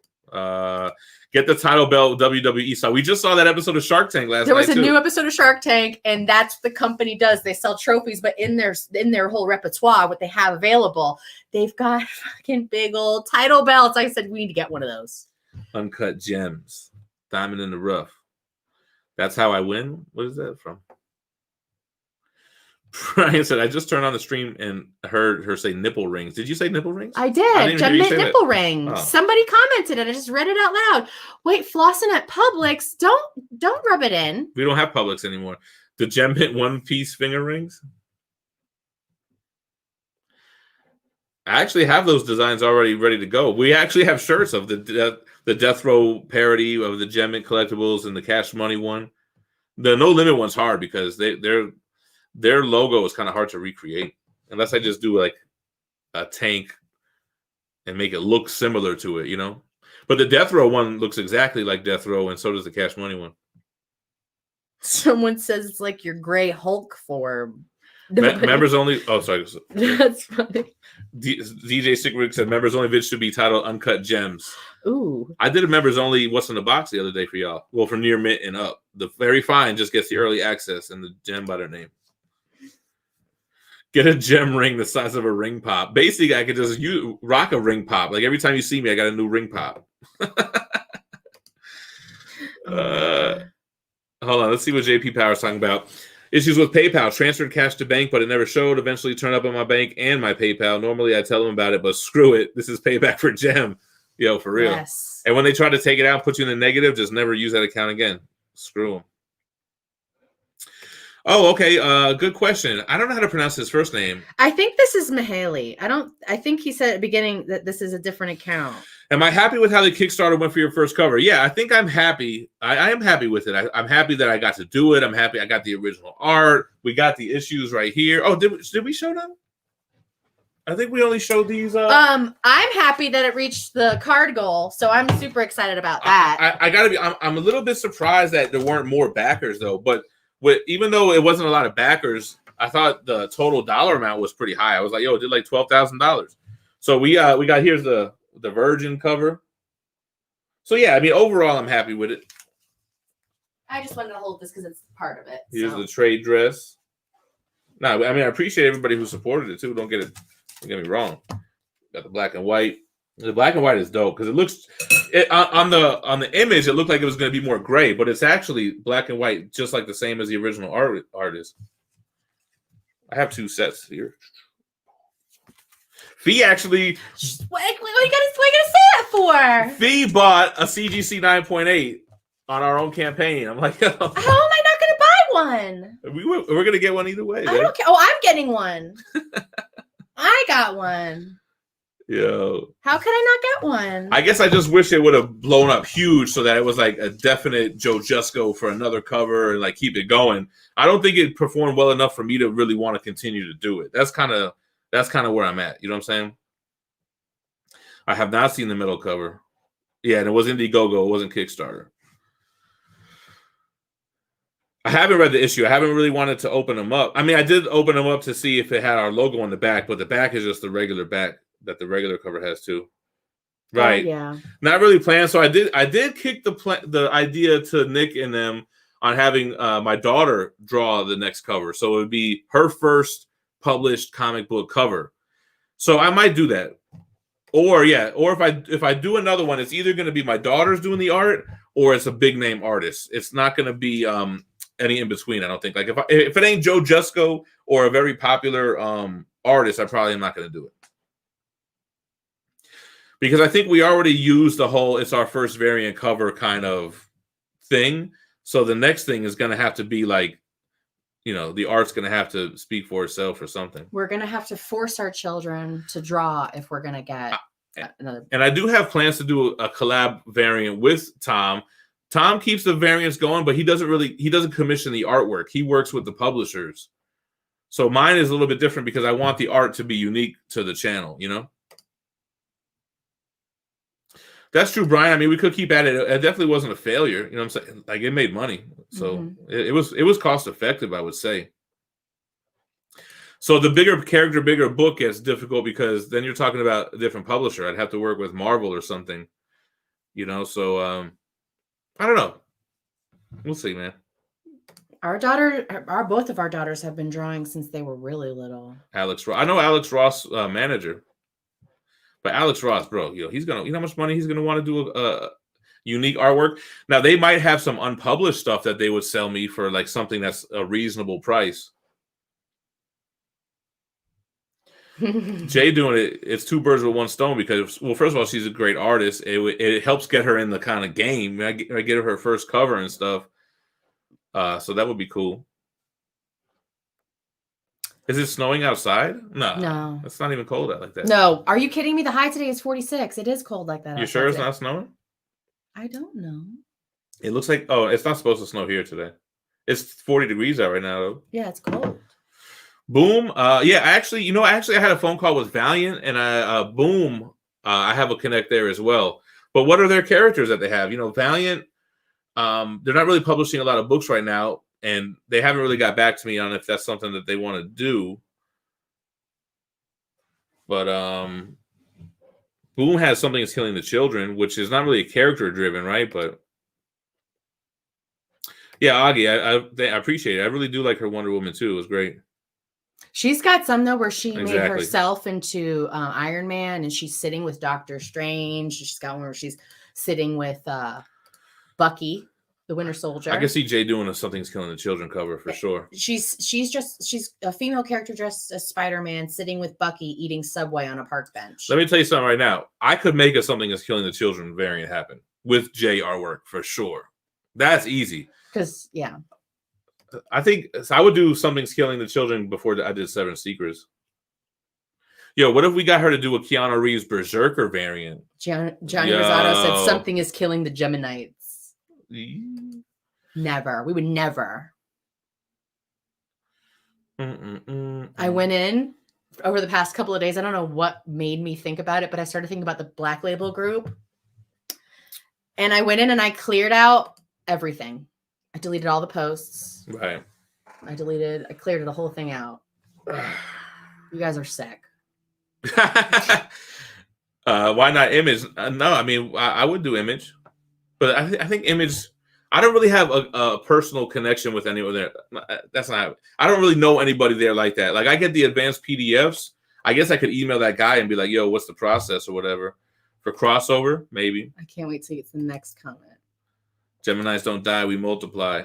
Get the title belt WWE. So we just saw that episode of Shark Tank last night. There was a new episode of Shark Tank, and that's what the company does. They sell trophies, but in their whole repertoire, what they have available, they've got fucking big old title belts. I said we need to get one of those. Uncut gems, diamond in the rough. That's how I win. What is that from? Brian said, I just turned on the stream and heard her say nipple rings. Did you say nipple rings? I did. GemMint nipple rings. Oh. Somebody commented and I just read it out loud. Wait, flossing at Publix. Don't rub it in. We don't have Publix anymore. The GemMint one-piece finger rings. I actually have those designs already ready to go. We actually have shirts of the Death Row parody of the GemMint Collectibles and the Cash Money one. The No Limit one's hard because their logo is kind of hard to recreate unless I just do like a tank and make it look similar to it, you know? But the Death Row one looks exactly like Death Row, and so does the Cash Money one. Someone says it's like your gray Hulk form. Members only. Oh, sorry. That's funny. DJ Sickrick said members only vid should be titled Uncut Gems. Ooh. I did a members only What's in the Box the other day for y'all. Well, from near mint and up. The very fine just gets the early access and the gem by their name. Get a gem ring the size of a ring pop. Basically, I could just rock a ring pop. Like every time you see me, I got a new ring pop. Hold on. Let's see what JP Power's talking about. Issues with PayPal. Transferred cash to bank, but it never showed. Eventually turned up on my bank and my PayPal. Normally, I tell them about it, but screw it. This is payback for Gem. Yo, for real. Yes. And when they try to take it out and put you in the negative, just never use that account again. Screw them. Oh, okay. Good question. I don't know how to pronounce his first name. I think this is Mihaly. I think he said at the beginning that this is a different account. Am I happy with how the Kickstarter went for your first cover? Yeah, I think I'm happy. I am happy with it. I'm happy that I got to do it. I'm happy I got the original art. We got the issues right here. Oh, did we show them? I think we only showed these. I'm happy that it reached the card goal, so I'm super excited about that. I gotta be. I'm a little bit surprised that there weren't more backers though, but. Even though it wasn't a lot of backers, I thought the total dollar amount was pretty high. I was like, yo, it did like $12,000. So we got here's the Virgin cover. So yeah, I mean overall I'm happy with it. I just wanted to hold this because it's part of it. Here's the trade dress. No, I mean I appreciate everybody who supported it too. Don't get me wrong. Got the black and white. The black and white is dope because it looks on the image it looked like it was going to be more gray, but it's actually black and white, just like the same as the original artist. I have 2 sets here. Phie actually. What are you gonna say that for? Phie bought a CGC 9.8 on our own campaign. I'm like, how am I not gonna buy one? We're gonna get one either way. I don't care. Oh, I'm getting one. I got one. Yo. How could I not get one? I guess I just wish it would have blown up huge so that it was like a definite Joe Jusko for another cover and like keep it going. I don't think it performed well enough for me to really want to continue to do it. That's kind of where I'm at. You know what I'm saying? I have not seen the middle cover. Yeah, and it was Indiegogo. It wasn't Kickstarter. I haven't read the issue. I haven't really wanted to open them up. I mean, I did open them up to see if it had our logo on the back, but the back is just the regular back that the regular cover has too. Right. Yeah. Not really planned. So I did kick the idea to Nick and them on having my daughter draw the next cover. So it would be her first published comic book cover. So I might do that. Or if I do another one, it's either going to be my daughter's doing the art or it's a big name artist. It's not going to be any in between, I don't think. Like if it ain't Joe Jusko or a very popular artist, I probably am not going to do it. Because I think we already used the whole it's our first variant cover kind of thing. So the next thing is going to have to be like, you know, the art's going to have to speak for itself or something. We're going to have to force our children to draw if we're going to get another. And I do have plans to do a collab variant with Tom. Tom keeps the variants going, but he doesn't commission the artwork. He works with the publishers. So mine is a little bit different because I want the art to be unique to the channel, you know? That's true, Brian. I mean, we could keep at it. It definitely wasn't a failure. You know what I'm saying? Like, it made money. So it was cost effective, I would say. So the bigger character, bigger book gets difficult because then you're talking about a different publisher. I'd have to work with Marvel or something. You know, so I don't know. We'll see, man. Both of our daughters have been drawing since they were really little. Alex Ross. I know Alex Ross, manager. But Alex Ross, bro, he's gonna, you know how much money he's gonna want to do a unique artwork. Now they might have some unpublished stuff that they would sell me for like something that's a reasonable price. Jay doing it's 2 birds with 1 stone because, well, first of all, she's a great artist. It helps get her in the kind of game. I get her first cover and stuff. So that would be cool. Is it snowing outside? No. It's not even cold out like that. No. Are you kidding me? The high today is 46. It is cold like that. You sure it's not snowing? I don't know. It looks like, it's not supposed to snow here today. It's 40 degrees out right now, though. Yeah, it's cold. Boom. I had a phone call with Valiant and Boom. I have a connect there as well. But what are their characters that they have? You know, Valiant, they're not really publishing a lot of books right now. And they haven't really got back to me on if that's something that they want to do. But Boom has Something Is Killing the Children, which is not really character driven, right? But yeah, Augie, I appreciate it. I really do like her Wonder Woman too. It was great. She's got some though where she made herself into Iron Man, and she's sitting with Doctor Strange. She's got one where she's sitting with Bucky, the Winter Soldier. I can see Jay doing a Something's Killing the Children cover for sure. She's a female character dressed as Spider-Man sitting with Bucky eating Subway on a park bench. Let me tell you something right now. I could make a Something Is Killing the Children variant happen with Jay artwork for sure. That's easy. Because, yeah. I think I would do Something's Killing the Children before I did Seven Secrets. Yo, what if we got her to do a Keanu Reeves Berserker variant? Johnny Rosado said Something Is Killing the Geminites. Never. We would never. I went in over the past couple of days. I don't know what made me think about it, but I started thinking about the Black Label group. And I went in and I cleared out everything. I deleted all the posts. Right. I cleared the whole thing out. You guys are sick. Why not Image? No, I mean, I would do Image. But I think Image, I don't really have a personal connection with anyone there. That's not. I don't really know anybody there like that. Like I get the advanced PDFs. I guess I could email that guy and be like, "Yo, what's the process or whatever for crossover?" Maybe. I can't wait to get to the next comment. Geminis don't die; we multiply.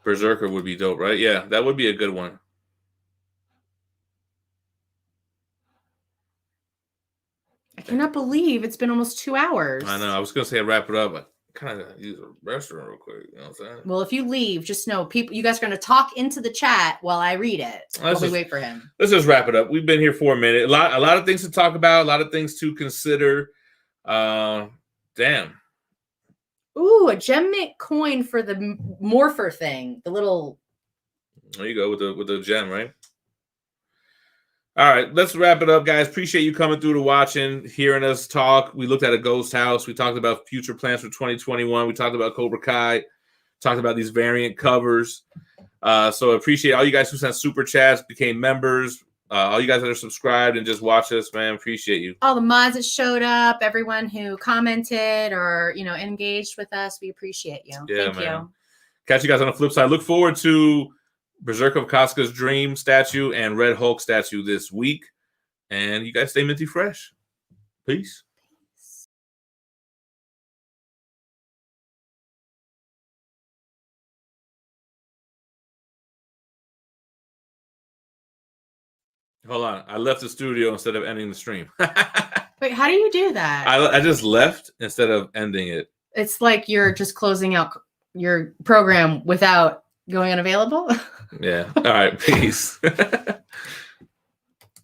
Berserker would be dope, right? Yeah, that would be a good one. I cannot believe it's been almost 2 hours. I know. I was gonna say wrap it up. I kind of use a restroom real quick. You know what I'm saying? Well, if you leave, just know you guys are gonna talk into the chat while I read it. While we wait for him. Let's just wrap it up. We've been here for a minute. A lot of things to talk about. A lot of things to consider. Damn. Ooh, a GemMint coin for the morpher thing. The little. There you go with the gem, right? All right, let's wrap it up, guys. Appreciate you coming through to watching, hearing us talk. We looked at a ghost house. We talked about future plans for 2021. We talked about Cobra Kai. Talked about these variant covers. So appreciate all you guys who sent super chats, became members. All you guys that are subscribed and just watch us, man. Appreciate you. All the mods that showed up, everyone who commented or engaged with us, we appreciate you. Yeah, Thank you. Catch you guys on the flip side. Look forward to Berserk of Casca's Dream statue and Red Hulk statue this week. And you guys stay minty fresh. Peace. Hold on. I left the studio instead of ending the stream. Wait, how do you do that? I just left instead of ending it. It's like you're just closing out your program without going unavailable. Yeah. All right. Peace.